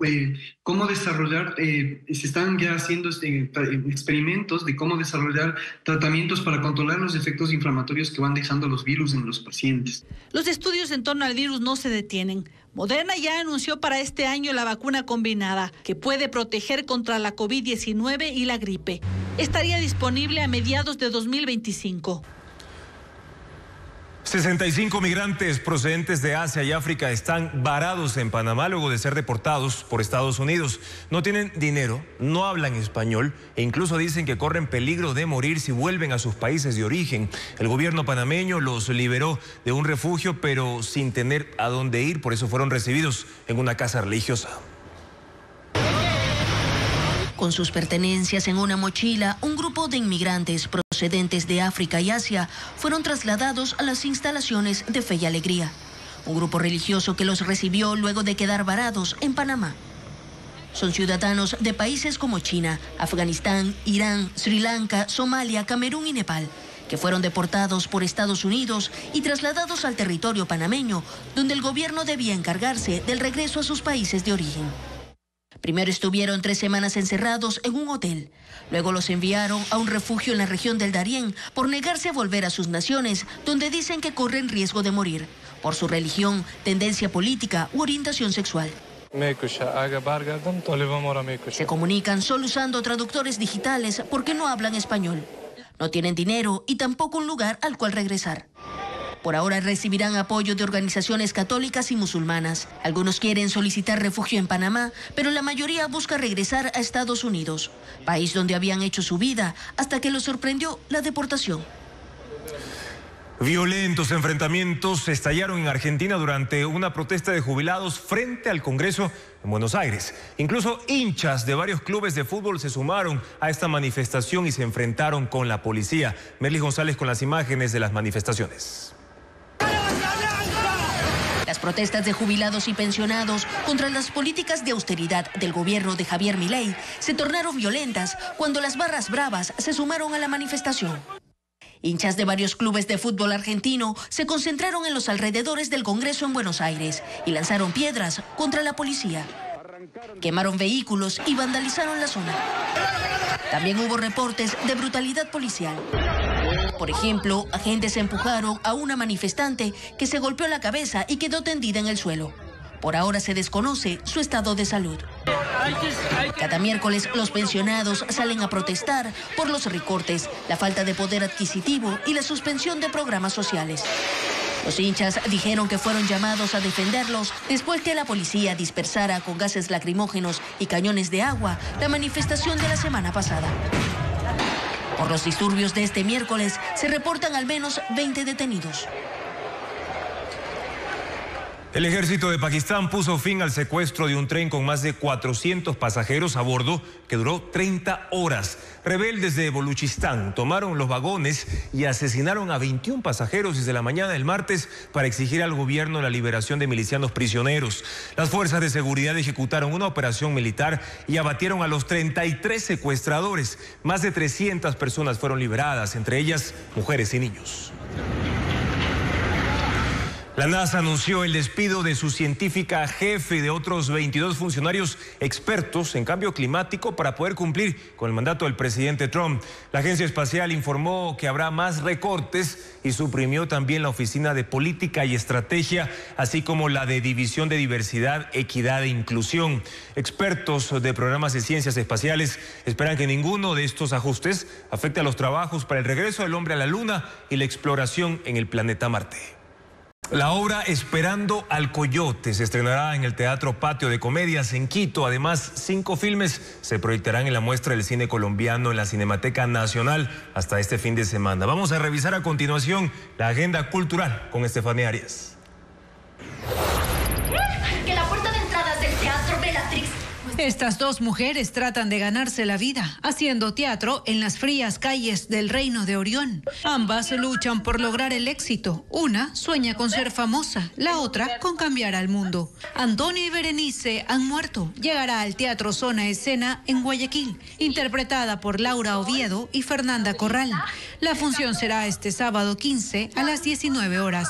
cómo desarrollar, se están ya haciendo experimentos de cómo desarrollar tratamientos para controlar los efectos inflamatorios que van dejando los virus en los pacientes. Los estudios en torno al virus no se detienen. Moderna ya anunció para este año la vacuna combinada, que puede proteger contra la COVID-19 y la gripe. Estaría disponible a mediados de 2025. 65 migrantes procedentes de Asia y África están varados en Panamá luego de ser deportados por Estados Unidos. No tienen dinero, no hablan español e incluso dicen que corren peligro de morir si vuelven a sus países de origen. El gobierno panameño los liberó de un refugio, pero sin tener a dónde ir, por eso fueron recibidos en una casa religiosa. Con sus pertenencias en una mochila, un grupo de inmigrantes procedentes de África y Asia fueron trasladados a las instalaciones de Fe y Alegría, un grupo religioso que los recibió luego de quedar varados en Panamá. Son ciudadanos de países como China, Afganistán, Irán, Sri Lanka, Somalia, Camerún y Nepal, que fueron deportados por Estados Unidos y trasladados al territorio panameño, donde el gobierno debía encargarse del regreso a sus países de origen. Primero estuvieron 3 semanas encerrados en un hotel. Luego los enviaron a un refugio en la región del Darién por negarse a volver a sus naciones, donde dicen que corren riesgo de morir por su religión, tendencia política u orientación sexual. Se comunican solo usando traductores digitales porque no hablan español. No tienen dinero y tampoco un lugar al cual regresar. Por ahora recibirán apoyo de organizaciones católicas y musulmanas. Algunos quieren solicitar refugio en Panamá, pero la mayoría busca regresar a Estados Unidos, país donde habían hecho su vida hasta que los sorprendió la deportación. Violentos enfrentamientos estallaron en Argentina durante una protesta de jubilados frente al Congreso en Buenos Aires. Incluso hinchas de varios clubes de fútbol se sumaron a esta manifestación y se enfrentaron con la policía. Merly González con las imágenes de las manifestaciones. Las protestas de jubilados y pensionados contra las políticas de austeridad del gobierno de Javier Milei se tornaron violentas cuando las barras bravas se sumaron a la manifestación. Hinchas de varios clubes de fútbol argentino se concentraron en los alrededores del Congreso en Buenos Aires y lanzaron piedras contra la policía. Quemaron vehículos y vandalizaron la zona. También hubo reportes de brutalidad policial. Por ejemplo, agentes empujaron a una manifestante que se golpeó la cabeza y quedó tendida en el suelo. Por ahora se desconoce su estado de salud. Cada miércoles los pensionados salen a protestar por los recortes, la falta de poder adquisitivo y la suspensión de programas sociales. Los hinchas dijeron que fueron llamados a defenderlos después que la policía dispersara con gases lacrimógenos y cañones de agua la manifestación de la semana pasada. Por los disturbios de este miércoles se reportan al menos 20 detenidos. El ejército de Pakistán puso fin al secuestro de un tren con más de 400 pasajeros a bordo que duró 30 horas. Rebeldes de Baluchistán tomaron los vagones y asesinaron a 21 pasajeros desde la mañana del martes para exigir al gobierno la liberación de milicianos prisioneros. Las fuerzas de seguridad ejecutaron una operación militar y abatieron a los 33 secuestradores. Más de 300 personas fueron liberadas, entre ellas mujeres y niños. La NASA anunció el despido de su científica jefe y de otros 22 funcionarios expertos en cambio climático para poder cumplir con el mandato del presidente Trump. La agencia espacial informó que habrá más recortes y suprimió también la Oficina de Política y Estrategia, así como la de División de Diversidad, Equidad e Inclusión. Expertos de programas de ciencias espaciales esperan que ninguno de estos ajustes afecte a los trabajos para el regreso del hombre a la Luna y la exploración en el planeta Marte. La obra Esperando al Coyote se estrenará en el Teatro Patio de Comedias en Quito. Además, 5 filmes se proyectarán en la muestra del cine colombiano en la Cinemateca Nacional hasta este fin de semana. Vamos a revisar a continuación la agenda cultural con Estefanía Arias. Que la puerta de entrada del Teatro Bellatrix. Estas dos mujeres tratan de ganarse la vida haciendo teatro en las frías calles del Reino de Orión. Ambas luchan por lograr el éxito. Una sueña con ser famosa, la otra con cambiar al mundo. Antonio y Berenice han muerto. Llegará al Teatro Zona Escena en Guayaquil, interpretada por Laura Oviedo y Fernanda Corral. La función será este sábado 15 a las 19 horas.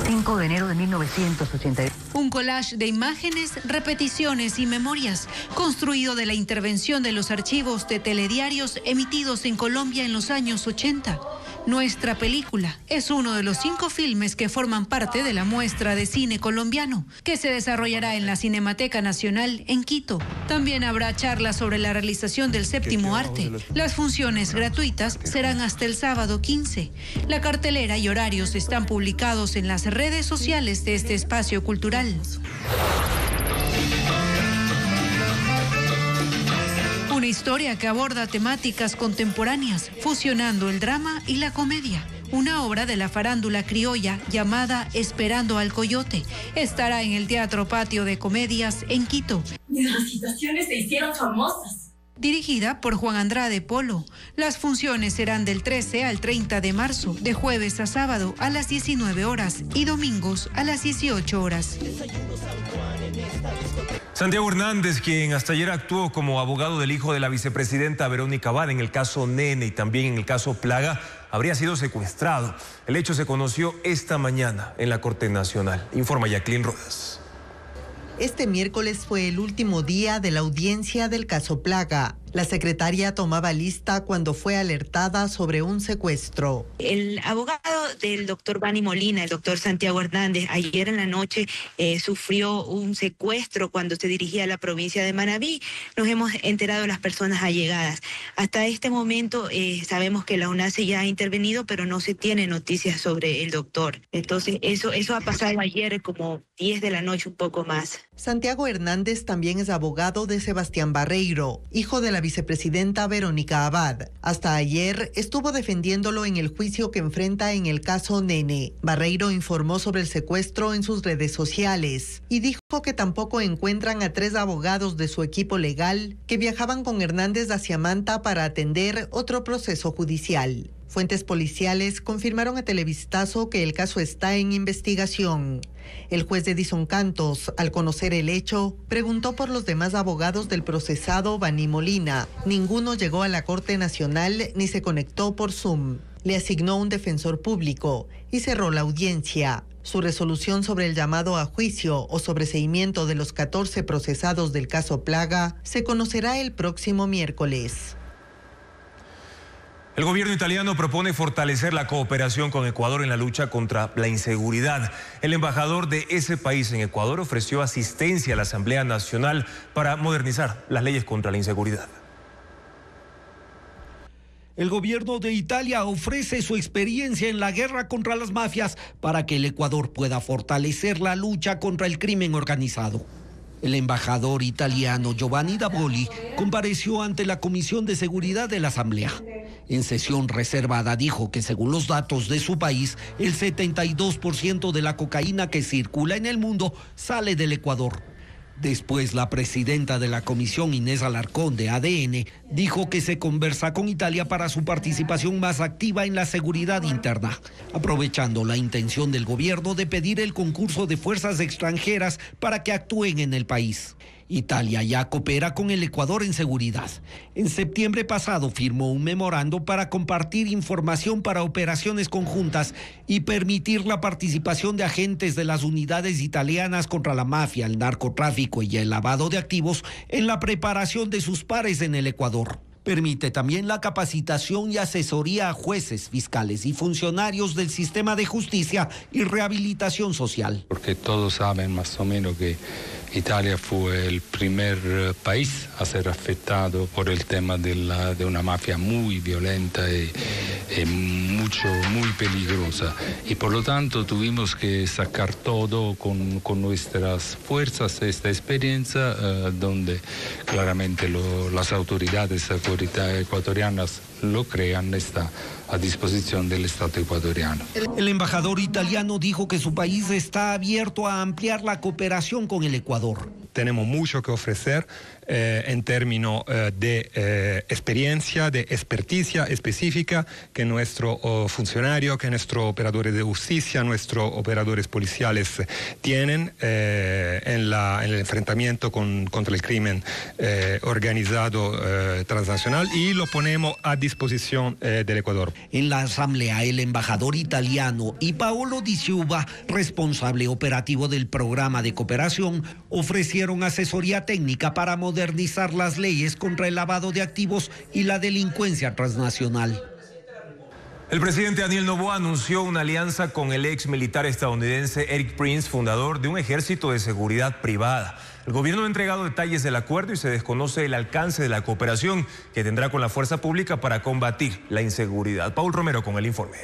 5 de enero de 1982. Un collage de imágenes, repeticiones y memorias, construido de la intervención de los archivos de telediarios emitidos en Colombia en los años 80. Nuestra película es uno de los 5 filmes que forman parte de la muestra de cine colombiano, que se desarrollará en la Cinemateca Nacional en Quito. También habrá charlas sobre la realización del séptimo arte. Las funciones gratuitas serán hasta el sábado 15. La cartelera y horarios están publicados en las redes sociales de este espacio cultural. Una historia que aborda temáticas contemporáneas, fusionando el drama y la comedia. Una obra de la farándula criolla llamada Esperando al Coyote. Estará en el Teatro Patio de Comedias en Quito. Mis recitaciones se hicieron famosas. Dirigida por Juan Andrade Polo. Las funciones serán del 13 al 30 de marzo, de jueves a sábado a las 19 horas y domingos a las 18 horas. Santiago Hernández, quien hasta ayer actuó como abogado del hijo de la vicepresidenta Verónica Abad en el caso Nene y también en el caso Plaga, habría sido secuestrado. El hecho se conoció esta mañana en la Corte Nacional. Informa Jacqueline Rodas. Este miércoles fue el último día de la audiencia del caso Plaga. La secretaria tomaba lista cuando fue alertada sobre un secuestro. El abogado del doctor Bani Molina, el doctor Santiago Hernández, ayer en la noche sufrió un secuestro cuando se dirigía a la provincia de Manabí. Nos hemos enterado las personas allegadas. Hasta este momento sabemos que la UNACE ya ha intervenido, pero no se tiene noticias sobre el doctor. Entonces eso ha pasado ayer como 10 de la noche, un poco más. Santiago Hernández también es abogado de Sebastián Barreiro, hijo de la vicepresidenta Verónica Abad. Hasta ayer estuvo defendiéndolo en el juicio que enfrenta en el caso Nene. Barreiro informó sobre el secuestro en sus redes sociales y dijo que tampoco encuentran a 3 abogados de su equipo legal que viajaban con Hernández hacia Manta para atender otro proceso judicial. Fuentes policiales confirmaron a Televistazo que el caso está en investigación. El juez Edison Cantos, al conocer el hecho, preguntó por los demás abogados del procesado Bani Molina. Ninguno llegó a la Corte Nacional ni se conectó por Zoom. Le asignó un defensor público y cerró la audiencia. Su resolución sobre el llamado a juicio o sobreseimiento de los 14 procesados del caso Plaga se conocerá el próximo miércoles. El gobierno italiano propone fortalecer la cooperación con Ecuador en la lucha contra la inseguridad. El embajador de ese país en Ecuador ofreció asistencia a la Asamblea Nacional para modernizar las leyes contra la inseguridad. El gobierno de Italia ofrece su experiencia en la guerra contra las mafias para que el Ecuador pueda fortalecer la lucha contra el crimen organizado. El embajador italiano Giovanni Davoli compareció ante la Comisión de Seguridad de la Asamblea. En sesión reservada dijo que según los datos de su país, el 72% de la cocaína que circula en el mundo sale del Ecuador. Después, la presidenta de la comisión, Inés Alarcón, de ADN, dijo que se conversa con Italia para su participación más activa en la seguridad interna, aprovechando la intención del gobierno de pedir el concurso de fuerzas extranjeras para que actúen en el país. Italia ya coopera con el Ecuador en seguridad. En septiembre pasado firmó un memorando para compartir información para operaciones conjuntas y permitir la participación de agentes de las unidades italianas contra la mafia, el narcotráfico y el lavado de activos en la preparación de sus pares en el Ecuador. Permite también la capacitación y asesoría a jueces, fiscales y funcionarios del sistema de justicia y rehabilitación social. Porque todos saben más o menos que Italia fue el primer país a ser afectado por el tema de una mafia muy violenta y muy peligrosa. Y por lo tanto tuvimos que sacar todo con nuestras fuerzas, esta experiencia, donde claramente las autoridades ecuatorianas lo crean, está a disposición del Estado ecuatoriano. El embajador italiano dijo que su país está abierto a ampliar la cooperación con el Ecuador. Tenemos mucho que ofrecer en términos de experiencia, de experticia específica que nuestros funcionarios, que nuestros operadores de justicia, nuestros operadores policiales tienen en el enfrentamiento contra el crimen organizado transnacional, y lo ponemos a disposición del Ecuador. En la asamblea, el embajador italiano y Paolo Di Ciuba, responsable operativo del programa de cooperación, ofrecieron asesoría técnica para modernizar las leyes contra el lavado de activos y la delincuencia transnacional. El presidente Daniel Noboa anunció una alianza con el ex militar estadounidense Eric Prince, fundador de un ejército de seguridad privada. El gobierno no ha entregado detalles del acuerdo y se desconoce el alcance de la cooperación que tendrá con la fuerza pública para combatir la inseguridad. Paul Romero con el informe.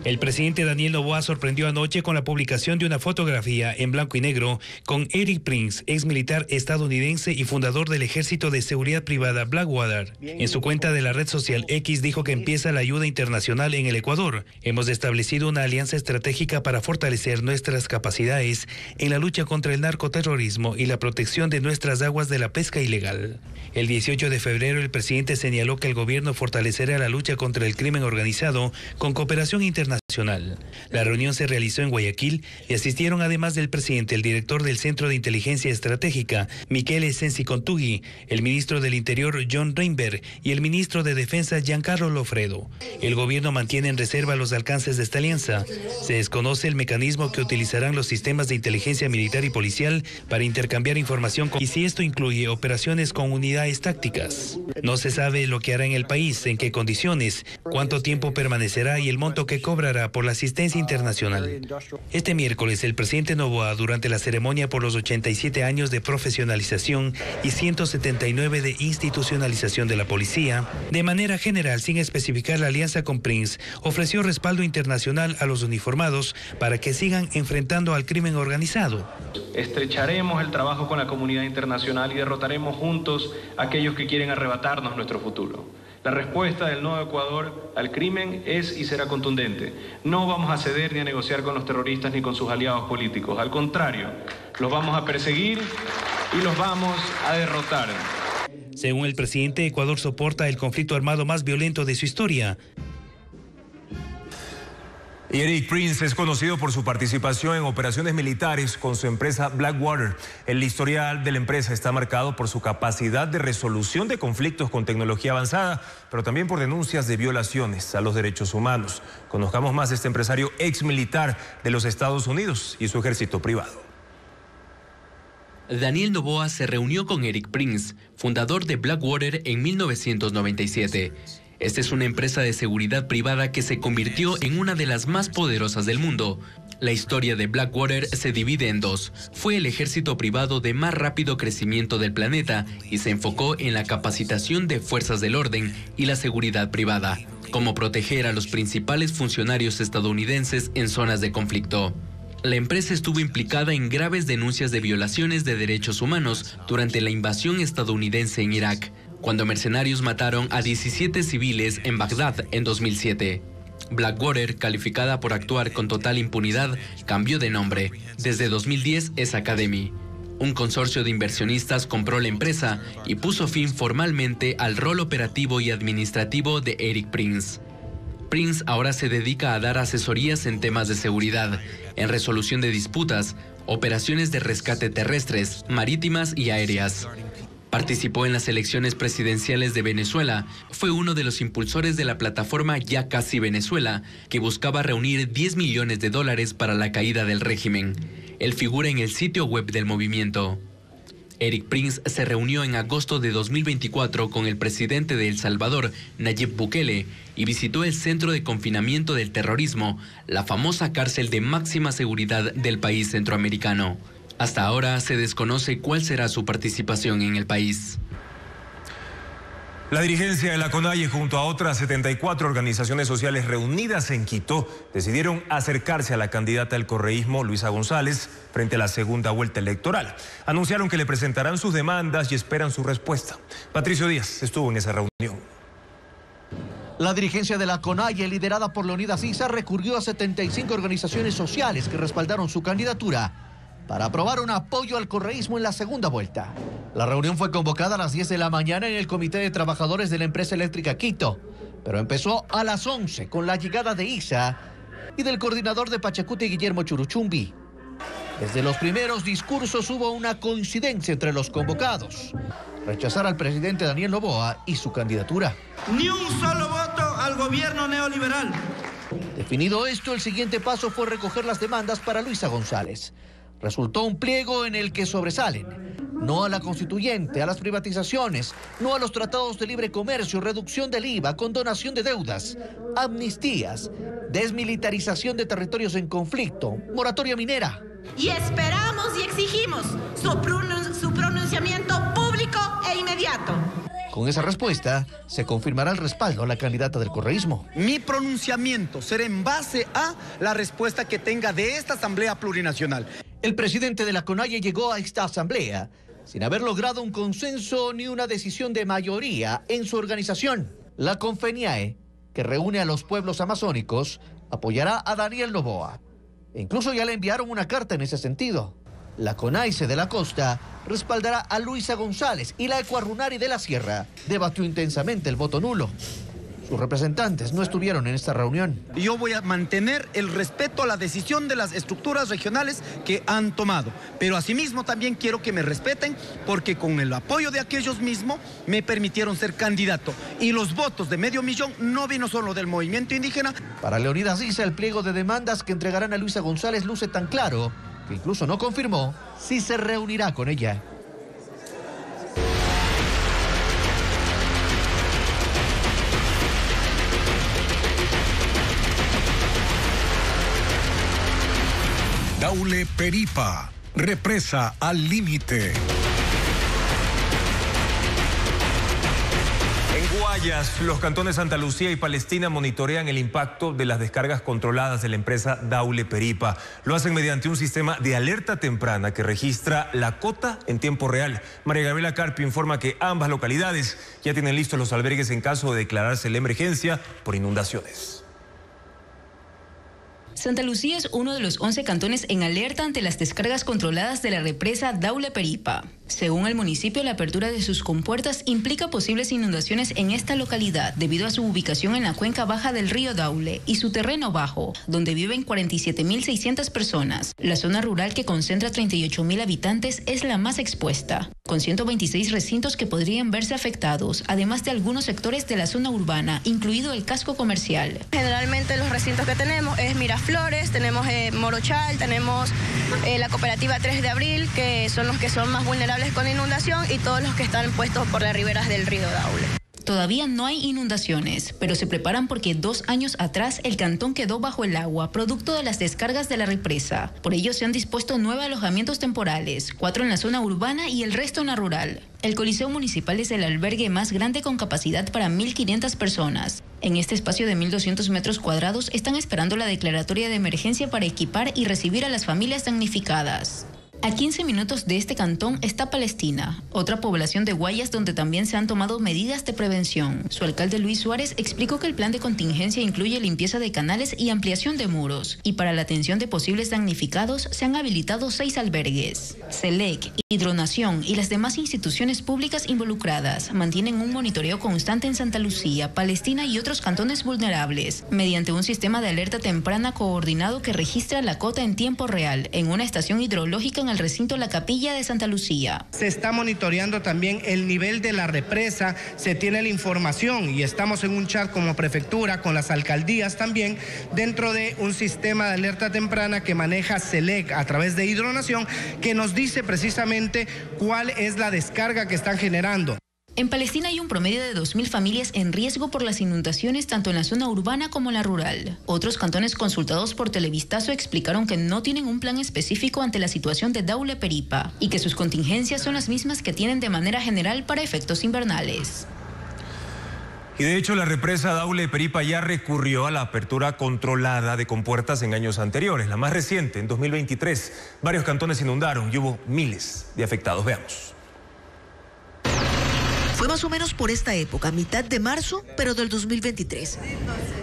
El presidente Daniel Noboa sorprendió anoche con la publicación de una fotografía en blanco y negro con Eric Prince, ex militar estadounidense y fundador del ejército de seguridad privada Blackwater. En su cuenta de la red social X dijo que empieza la ayuda internacional en el Ecuador. Hemos establecido una alianza estratégica para fortalecer nuestras capacidades en la lucha contra el narcoterrorismo y la protección de nuestras aguas de la pesca ilegal. El 18 de febrero el presidente señaló que el gobierno fortalecerá la lucha contra el crimen organizado con cooperación internacional La reunión se realizó en Guayaquil y asistieron además del presidente, el director del Centro de Inteligencia Estratégica, Michele Sensi Contugui, el ministro del Interior, John Reinberg, y el ministro de Defensa, Giancarlo Lofredo. El gobierno mantiene en reserva los alcances de esta alianza. Se desconoce el mecanismo que utilizarán los sistemas de inteligencia militar y policial para intercambiar información y si esto incluye operaciones con unidades tácticas. No se sabe lo que hará en el país, en qué condiciones, cuánto tiempo permanecerá y el monto que cobrará por la asistencia internacional. Este miércoles, el presidente Noboa, durante la ceremonia por los 87 años de profesionalización y 179 de institucionalización de la policía, de manera general, sin especificar la alianza con Prince, ofreció respaldo internacional a los uniformados para que sigan enfrentando al crimen organizado. Estrecharemos el trabajo con la comunidad internacional y derrotaremos juntos a aquellos que quieren arrebatarnos nuestro futuro. La respuesta del nuevo Ecuador al crimen es y será contundente. No vamos a ceder ni a negociar con los terroristas ni con sus aliados políticos. Al contrario, los vamos a perseguir y los vamos a derrotar. Según el presidente, Ecuador soporta el conflicto armado más violento de su historia. Y Eric Prince es conocido por su participación en operaciones militares con su empresa Blackwater. El historial de la empresa está marcado por su capacidad de resolución de conflictos con tecnología avanzada, pero también por denuncias de violaciones a los derechos humanos. Conozcamos más de este empresario ex militar de los Estados Unidos y su ejército privado. Daniel Noboa se reunió con Eric Prince, fundador de Blackwater, en 1997. Esta es una empresa de seguridad privada que se convirtió en una de las más poderosas del mundo. La historia de Blackwater se divide en dos. Fue el ejército privado de más rápido crecimiento del planeta y se enfocó en la capacitación de fuerzas del orden y la seguridad privada, como proteger a los principales funcionarios estadounidenses en zonas de conflicto. La empresa estuvo implicada en graves denuncias de violaciones de derechos humanos durante la invasión estadounidense en Irak, cuando mercenarios mataron a 17 civiles en Bagdad en 2007. Blackwater, calificada por actuar con total impunidad, cambió de nombre. Desde 2010 es Academy. Un consorcio de inversionistas compró la empresa y puso fin formalmente al rol operativo y administrativo de Eric Prince. Prince ahora se dedica a dar asesorías en temas de seguridad, en resolución de disputas, operaciones de rescate terrestres, marítimas y aéreas. Participó en las elecciones presidenciales de Venezuela. Fue uno de los impulsores de la plataforma Ya Casi Venezuela, que buscaba reunir $10 millones para la caída del régimen. Él figura en el sitio web del movimiento. Eric Prince se reunió en agosto de 2024 con el presidente de El Salvador, Nayib Bukele, y visitó el centro de confinamiento del terrorismo, la famosa cárcel de máxima seguridad del país centroamericano. Hasta ahora se desconoce cuál será su participación en el país. La dirigencia de la CONAIE junto a otras 74 organizaciones sociales reunidas en Quito decidieron acercarse a la candidata del correísmo, Luisa González, frente a la segunda vuelta electoral. Anunciaron que le presentarán sus demandas y esperan su respuesta. Patricio Díaz estuvo en esa reunión. La dirigencia de la CONAIE, liderada por Leonidas Issa, recurrió a 75 organizaciones sociales que respaldaron su candidatura para aprobar un apoyo al correísmo en la segunda vuelta. La reunión fue convocada a las 10 de la mañana en el Comité de Trabajadores de la Empresa Eléctrica Quito, pero empezó a las 11 con la llegada de Issa y del coordinador de Pachacuti, Guillermo Churuchumbi. Desde los primeros discursos hubo una coincidencia entre los convocados: rechazar al presidente Daniel Noboa y su candidatura. Ni un solo voto al gobierno neoliberal. Definido esto, el siguiente paso fue recoger las demandas para Luisa González. Resultó un pliego en el que sobresalen: no a la constituyente, a las privatizaciones, no a los tratados de libre comercio, reducción del IVA, condonación de deudas, amnistías, desmilitarización de territorios en conflicto, moratoria minera. Y esperamos y exigimos su pronunciamiento público e inmediato. Con esa respuesta, se confirmará el respaldo a la candidata del correísmo. Mi pronunciamiento será en base a la respuesta que tenga de esta Asamblea Plurinacional. El presidente de la CONAIE llegó a esta asamblea sin haber logrado un consenso ni una decisión de mayoría en su organización. La CONFENIAE, que reúne a los pueblos amazónicos, apoyará a Daniel Noboa. E incluso ya le enviaron una carta en ese sentido. La CONAICE de la Costa respaldará a Luisa González y la Ecuarrunari de la Sierra debatió intensamente el voto nulo. Sus representantes no estuvieron en esta reunión. Yo voy a mantener el respeto a la decisión de las estructuras regionales que han tomado, pero asimismo también quiero que me respeten porque con el apoyo de aquellos mismos me permitieron ser candidato y los votos de 500,000 no vino solo del movimiento indígena. Para Leonidas Issa, el pliego de demandas que entregarán a Luisa González luce tan claro que incluso no confirmó si se reunirá con ella. Daule Peripa, represa al límite. En Guayas, los cantones Santa Lucía y Palestina monitorean el impacto de las descargas controladas de la empresa Daule Peripa. Lo hacen mediante un sistema de alerta temprana que registra la cota en tiempo real. María Gabriela Carpio informa que ambas localidades ya tienen listos los albergues en caso de declararse la emergencia por inundaciones. Santa Lucía es uno de los 11 cantones en alerta ante las descargas controladas de la represa Daule Peripa. Según el municipio, la apertura de sus compuertas implica posibles inundaciones en esta localidad debido a su ubicación en la cuenca baja del río Daule y su terreno bajo, donde viven 47.600 personas. La zona rural, que concentra 38.000 habitantes, es la más expuesta, con 126 recintos que podrían verse afectados, además de algunos sectores de la zona urbana, incluido el casco comercial. Generalmente los recintos que tenemos es Miraflores, tenemos Morochal, tenemos la cooperativa 3 de Abril, que son los que son más vulnerables con inundación, y todos los que están puestos por las riberas del río Daule. Todavía no hay inundaciones, pero se preparan porque 2 años atrás el cantón quedó bajo el agua, producto de las descargas de la represa. Por ello se han dispuesto 9 alojamientos temporales, 4 en la zona urbana y el resto en la rural. El Coliseo Municipal es el albergue más grande con capacidad para 1.500 personas. En este espacio de 1.200 metros cuadrados están esperando la declaratoria de emergencia para equipar y recibir a las familias damnificadas. A 15 minutos de este cantón está Palestina, otra población de Guayas donde también se han tomado medidas de prevención. Su alcalde Luis Suárez explicó que el plan de contingencia incluye limpieza de canales y ampliación de muros, y para la atención de posibles damnificados se han habilitado 6 albergues. SELEC, Hidronación y las demás instituciones públicas involucradas mantienen un monitoreo constante en Santa Lucía, Palestina y otros cantones vulnerables, mediante un sistema de alerta temprana coordinado que registra la cota en tiempo real en una estación hidrológica en el recinto La Capilla de Santa Lucía. Se está monitoreando también el nivel de la represa, se tiene la información y estamos en un chat como prefectura, con las alcaldías también, dentro de un sistema de alerta temprana que maneja SELEC a través de Hidronación, que nos dice precisamente cuál es la descarga que están generando. En Palestina hay un promedio de 2.000 familias en riesgo por las inundaciones tanto en la zona urbana como en la rural. Otros cantones consultados por Televistazo explicaron que no tienen un plan específico ante la situación de Daule Peripa y que sus contingencias son las mismas que tienen de manera general para efectos invernales. Y de hecho la represa Daule Peripa ya recurrió a la apertura controlada de compuertas en años anteriores. La más reciente, en 2023, varios cantones inundaron y hubo miles de afectados. Veamos. Fue más o menos por esta época, mitad de marzo, pero del 2023.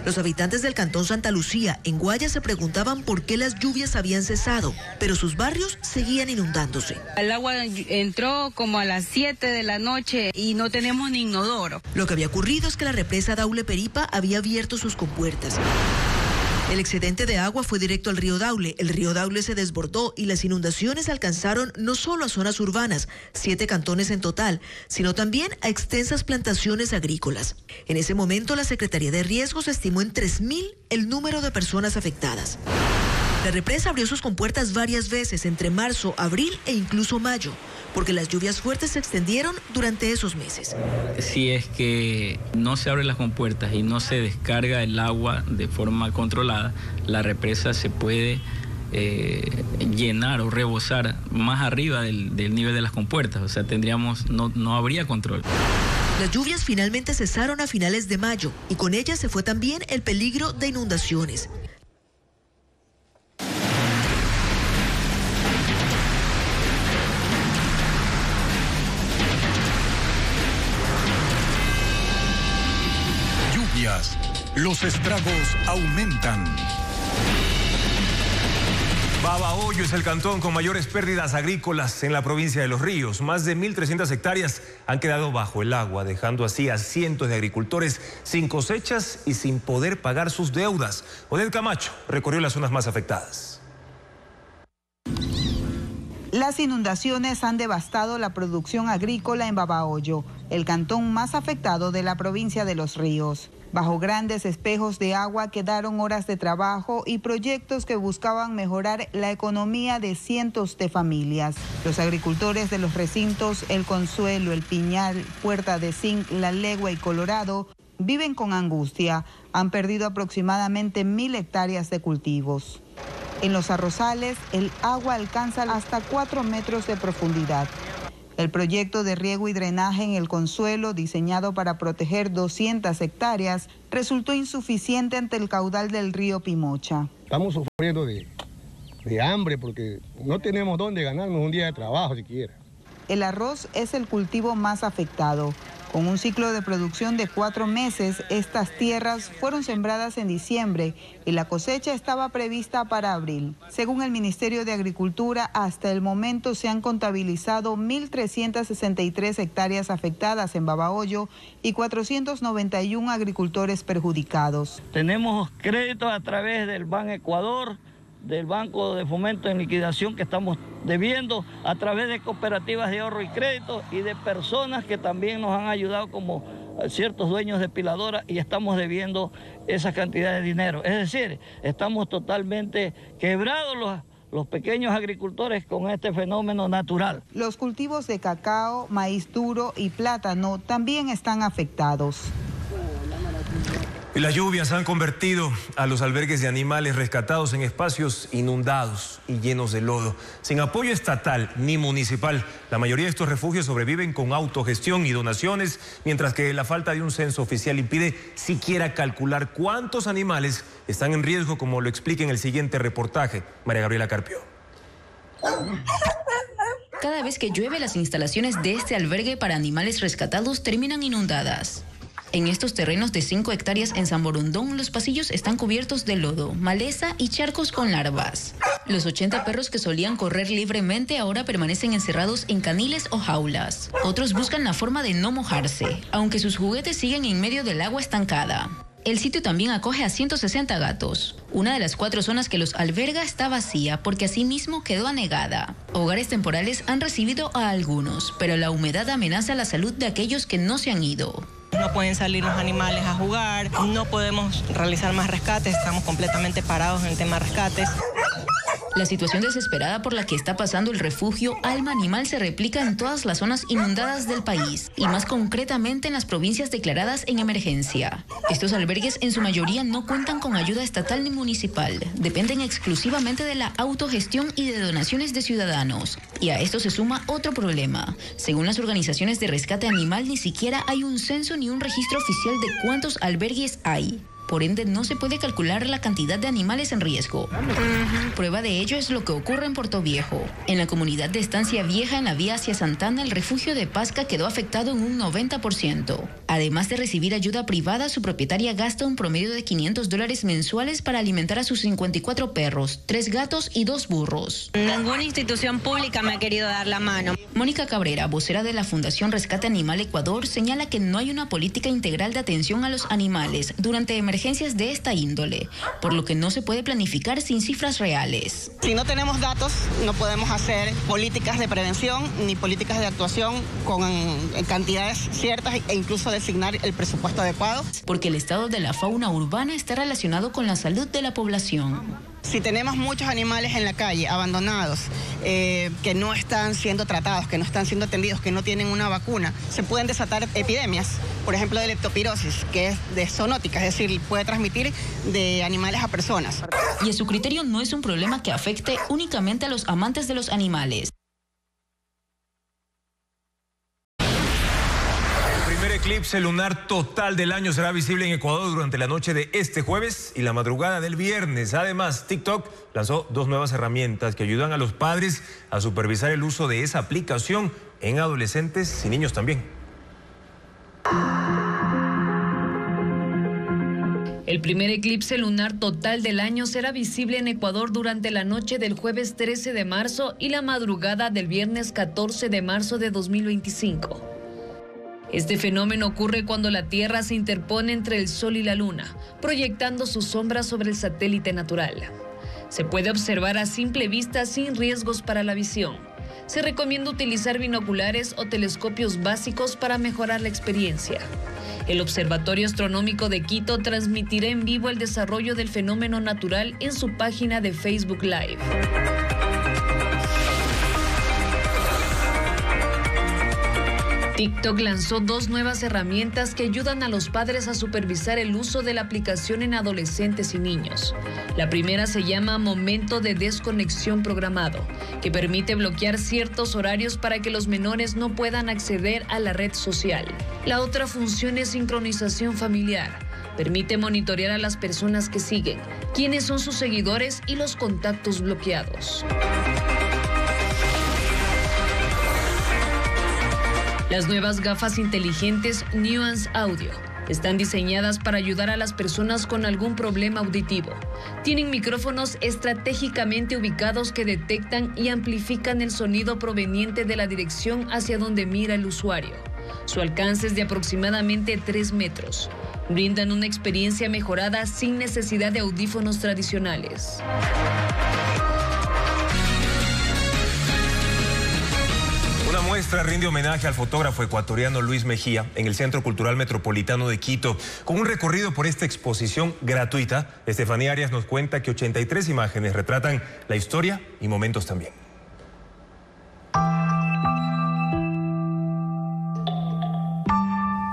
Los habitantes del cantón Santa Lucía, en Guayas, se preguntaban por qué las lluvias habían cesado, pero sus barrios seguían inundándose. El agua entró como a las 7 de la noche y no tenemos ni inodoro. Lo que había ocurrido es que la represa Daule Peripa había abierto sus compuertas. El excedente de agua fue directo al río Daule. El río Daule se desbordó y las inundaciones alcanzaron no solo a zonas urbanas, 7 cantones en total, sino también a extensas plantaciones agrícolas. En ese momento, la Secretaría de Riesgos estimó en 3.000 el número de personas afectadas. La represa abrió sus compuertas varias veces entre marzo, abril e incluso mayo, porque las lluvias fuertes se extendieron durante esos meses. Si es que no se abren las compuertas y no se descarga el agua de forma controlada, la represa se puede llenar o rebosar más arriba del nivel de las compuertas, o sea, no habría control. Las lluvias finalmente cesaron a finales de mayo y con ellas se fue también el peligro de inundaciones. Los estragos aumentan. Babahoyo es el cantón con mayores pérdidas agrícolas en la provincia de Los Ríos. Más de 1.300 hectáreas han quedado bajo el agua, dejando así a cientos de agricultores sin cosechas y sin poder pagar sus deudas. Odette Camacho recorrió las zonas más afectadas. Las inundaciones han devastado la producción agrícola en Babahoyo, el cantón más afectado de la provincia de Los Ríos. Bajo grandes espejos de agua quedaron horas de trabajo y proyectos que buscaban mejorar la economía de cientos de familias. Los agricultores de los recintos El Consuelo, El Piñal, Puerta de Zinc, La Legua y Colorado viven con angustia. Han perdido aproximadamente 1.000 hectáreas de cultivos. En los arrozales, el agua alcanza hasta 4 metros de profundidad. El proyecto de riego y drenaje en El Consuelo, diseñado para proteger 200 hectáreas, resultó insuficiente ante el caudal del río Pimocha. Estamos sufriendo de hambre porque no tenemos dónde ganarnos un día de trabajo siquiera. El arroz es el cultivo más afectado. Con un ciclo de producción de 4 meses, estas tierras fueron sembradas en diciembre y la cosecha estaba prevista para abril. Según el Ministerio de Agricultura, hasta el momento se han contabilizado 1.363 hectáreas afectadas en Babahoyo y 491 agricultores perjudicados. Tenemos créditos a través del Ban Ecuador, del Banco de Fomento en Liquidación que estamos debiendo, a través de cooperativas de ahorro y crédito y de personas que también nos han ayudado como ciertos dueños de piladoras y estamos debiendo esa cantidad de dinero. Es decir, estamos totalmente quebrados los pequeños agricultores con este fenómeno natural. Los cultivos de cacao, maíz duro y plátano también están afectados. Y las lluvias han convertido a los albergues de animales rescatados en espacios inundados y llenos de lodo. Sin apoyo estatal ni municipal, la mayoría de estos refugios sobreviven con autogestión y donaciones, mientras que la falta de un censo oficial impide siquiera calcular cuántos animales están en riesgo, como lo explica en el siguiente reportaje María Gabriela Carpio. Cada vez que llueve, las instalaciones de este albergue para animales rescatados terminan inundadas. En estos terrenos de 5 hectáreas en San Borondón, los pasillos están cubiertos de lodo, maleza y charcos con larvas. Los 80 perros que solían correr libremente ahora permanecen encerrados en caniles o jaulas. Otros buscan la forma de no mojarse, aunque sus juguetes siguen en medio del agua estancada. El sitio también acoge a 160 gatos. Una de las 4 zonas que los alberga está vacía porque asimismo quedó anegada. Hogares temporales han recibido a algunos, pero la humedad amenaza la salud de aquellos que no se han ido. No pueden salir los animales a jugar, no podemos realizar más rescates, estamos completamente parados en el tema de rescates. La situación desesperada por la que está pasando el refugio Alma Animal se replica en todas las zonas inundadas del país y más concretamente en las provincias declaradas en emergencia. Estos albergues en su mayoría no cuentan con ayuda estatal ni municipal, dependen exclusivamente de la autogestión y de donaciones de ciudadanos. Y a esto se suma otro problema. Según las organizaciones de rescate animal, ni siquiera hay un censo ni un registro oficial de cuántos albergues hay. Por ende, no se puede calcular la cantidad de animales en riesgo. Prueba de ello es lo que ocurre en Puerto Viejo. En la comunidad de Estancia Vieja, en la vía hacia Santana, el refugio de Pasca quedó afectado en un 90%. Además de recibir ayuda privada, su propietaria gasta un promedio de $500 mensuales para alimentar a sus 54 perros, 3 gatos y 2 burros. Ninguna institución pública me ha querido dar la mano. Mónica Cabrera, vocera de la Fundación Rescate Animal Ecuador, señala que no hay una política integral de atención a los animales durante emergencias de esta índole, por lo que no se puede planificar sin cifras reales. Si no tenemos datos, no podemos hacer políticas de prevención ni políticas de actuación con cantidades ciertas e incluso designar el presupuesto adecuado. Porque el estado de la fauna urbana está relacionado con la salud de la población. Si tenemos muchos animales en la calle, abandonados, que no están siendo tratados, que no están siendo atendidos, que no tienen una vacuna, se pueden desatar epidemias, por ejemplo de leptospirosis, que es de zoonótica, es decir, puede transmitir de animales a personas. Y a su criterio no es un problema que afecte únicamente a los amantes de los animales. El eclipse lunar total del año será visible en Ecuador durante la noche de este jueves y la madrugada del viernes. Además, TikTok lanzó 2 nuevas herramientas que ayudan a los padres a supervisar el uso de esa aplicación en adolescentes y niños también. El primer eclipse lunar total del año será visible en Ecuador durante la noche del jueves 13 de marzo y la madrugada del viernes 14 de marzo de 2025. Este fenómeno ocurre cuando la Tierra se interpone entre el Sol y la Luna, proyectando su sombra sobre el satélite natural. Se puede observar a simple vista sin riesgos para la visión. Se recomienda utilizar binoculares o telescopios básicos para mejorar la experiencia. El Observatorio Astronómico de Quito transmitirá en vivo el desarrollo del fenómeno natural en su página de Facebook Live. TikTok lanzó 2 nuevas herramientas que ayudan a los padres a supervisar el uso de la aplicación en adolescentes y niños. La primera se llama Momento de Desconexión Programado, que permite bloquear ciertos horarios para que los menores no puedan acceder a la red social. La otra función es Sincronización Familiar. Permite monitorear a las personas que siguen, quiénes son sus seguidores y los contactos bloqueados. Las nuevas gafas inteligentes Nuance Audio están diseñadas para ayudar a las personas con algún problema auditivo. Tienen micrófonos estratégicamente ubicados que detectan y amplifican el sonido proveniente de la dirección hacia donde mira el usuario. Su alcance es de aproximadamente 3 metros. Brindan una experiencia mejorada sin necesidad de audífonos tradicionales. Una muestra rinde homenaje al fotógrafo ecuatoriano Luis Mejía en el Centro Cultural Metropolitano de Quito. Con un recorrido por esta exposición gratuita, Estefanía Arias nos cuenta que 83 imágenes retratan la historia y momentos también.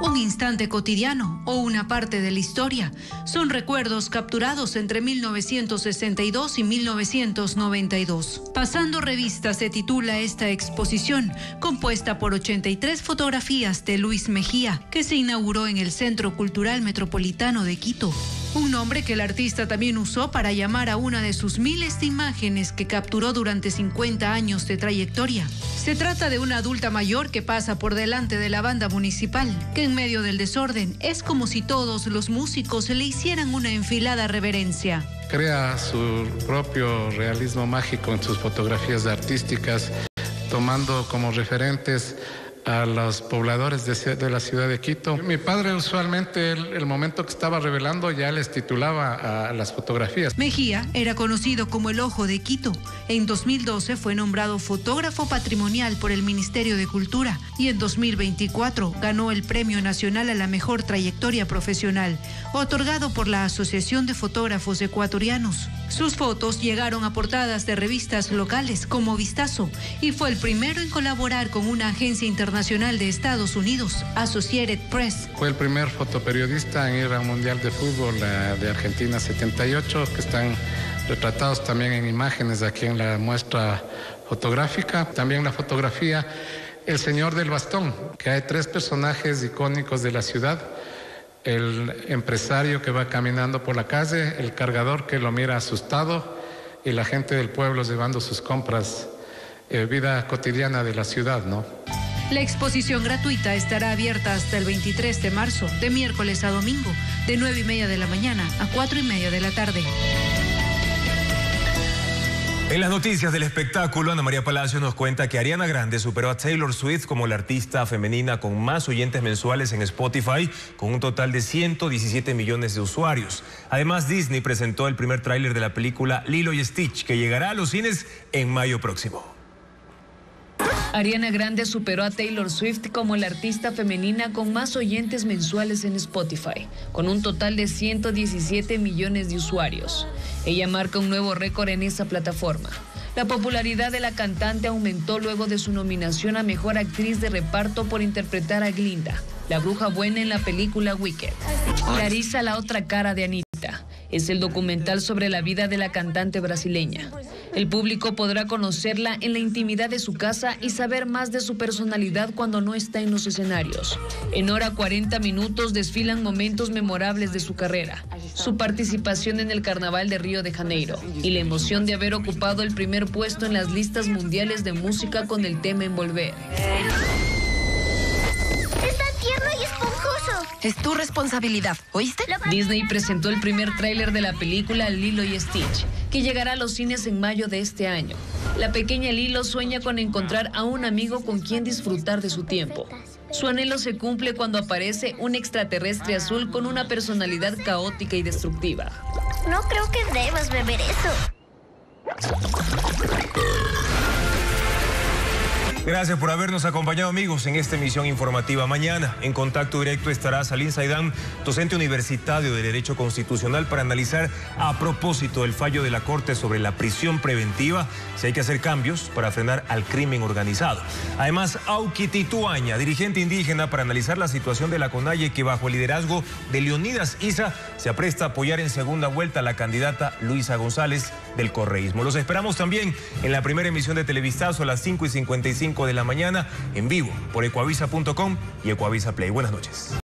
Un instante cotidiano o una parte de la historia son recuerdos capturados entre 1962 y 1992. Pasando revista se titula esta exposición, compuesta por 83 fotografías de Luis Mejía, que se inauguró en el Centro Cultural Metropolitano de Quito. Un nombre que el artista también usó para llamar a una de sus miles de imágenes que capturó durante 50 años de trayectoria. Se trata de una adulta mayor que pasa por delante de la banda municipal, que en medio del desorden es como si todos los músicos le hicieran una enfilada reverencia. Crea su propio realismo mágico en sus fotografías artísticas, tomando como referentes a los pobladores de la ciudad de Quito. Mi padre usualmente, el momento que estaba revelando, ya les titulaba a las fotografías. Mejía era conocido como el Ojo de Quito. En 2012 fue nombrado fotógrafo patrimonial por el Ministerio de Cultura y en 2024 ganó el Premio Nacional a la Mejor Trayectoria Profesional, otorgado por la Asociación de Fotógrafos Ecuatorianos. Sus fotos llegaron a portadas de revistas locales como Vistazo y fue el primero en colaborar con una agencia internacional de Estados Unidos, Associated Press. Fue el primer fotoperiodista en ir al Mundial de Fútbol de Argentina 78, que están retratados también en imágenes aquí en la muestra fotográfica. También la fotografía El Señor del Bastón, que hay 3 personajes icónicos de la ciudad. El empresario que va caminando por la calle, el cargador que lo mira asustado y la gente del pueblo llevando sus compras, vida cotidiana de la ciudad, ¿no? La exposición gratuita estará abierta hasta el 23 de marzo, de miércoles a domingo, de 9:30 de la mañana a 4:30 de la tarde. En las noticias del espectáculo, Ana María Palacio nos cuenta que Ariana Grande superó a Taylor Swift como la artista femenina con más oyentes mensuales en Spotify, con un total de 117 millones de usuarios. Además, Disney presentó el primer tráiler de la película Lilo y Stitch, que llegará a los cines en mayo próximo. Ariana Grande superó a Taylor Swift como la artista femenina con más oyentes mensuales en Spotify, con un total de 117 millones de usuarios. Ella marca un nuevo récord en esa plataforma. La popularidad de la cantante aumentó luego de su nominación a Mejor Actriz de Reparto por interpretar a Glinda, la bruja buena en la película Wicked. Clarissa, la otra cara de Anita, es el documental sobre la vida de la cantante brasileña. El público podrá conocerla en la intimidad de su casa y saber más de su personalidad cuando no está en los escenarios. En hora 40 minutos desfilan momentos memorables de su carrera, su participación en el Carnaval de Río de Janeiro y la emoción de haber ocupado el primer puesto en las listas mundiales de música con el tema Envolver. ¡Está tierno y esponjoso! Es tu responsabilidad, ¿oíste? Disney presentó el primer tráiler de la película Lilo y Stitch, que llegará a los cines en mayo de este año. La pequeña Lilo sueña con encontrar a un amigo con quien disfrutar de su tiempo. Su anhelo se cumple cuando aparece un extraterrestre azul con una personalidad caótica y destructiva. No creo que debas beber eso. Gracias por habernos acompañado, amigos, en esta emisión informativa. Mañana, en contacto directo, estará Salim Saidán, docente universitario de Derecho Constitucional, para analizar a propósito del fallo de la Corte sobre la prisión preventiva, si hay que hacer cambios para frenar al crimen organizado. Además, Auqui Tituaña, dirigente indígena, para analizar la situación de la CONAIE, que bajo el liderazgo de Leonidas Issa se apresta a apoyar en segunda vuelta a la candidata Luisa González del correísmo. Los esperamos también en la primera emisión de Televistazo a las 5:55 de la mañana, en vivo por ecuavisa.com y Ecuavisa Play. Buenas noches.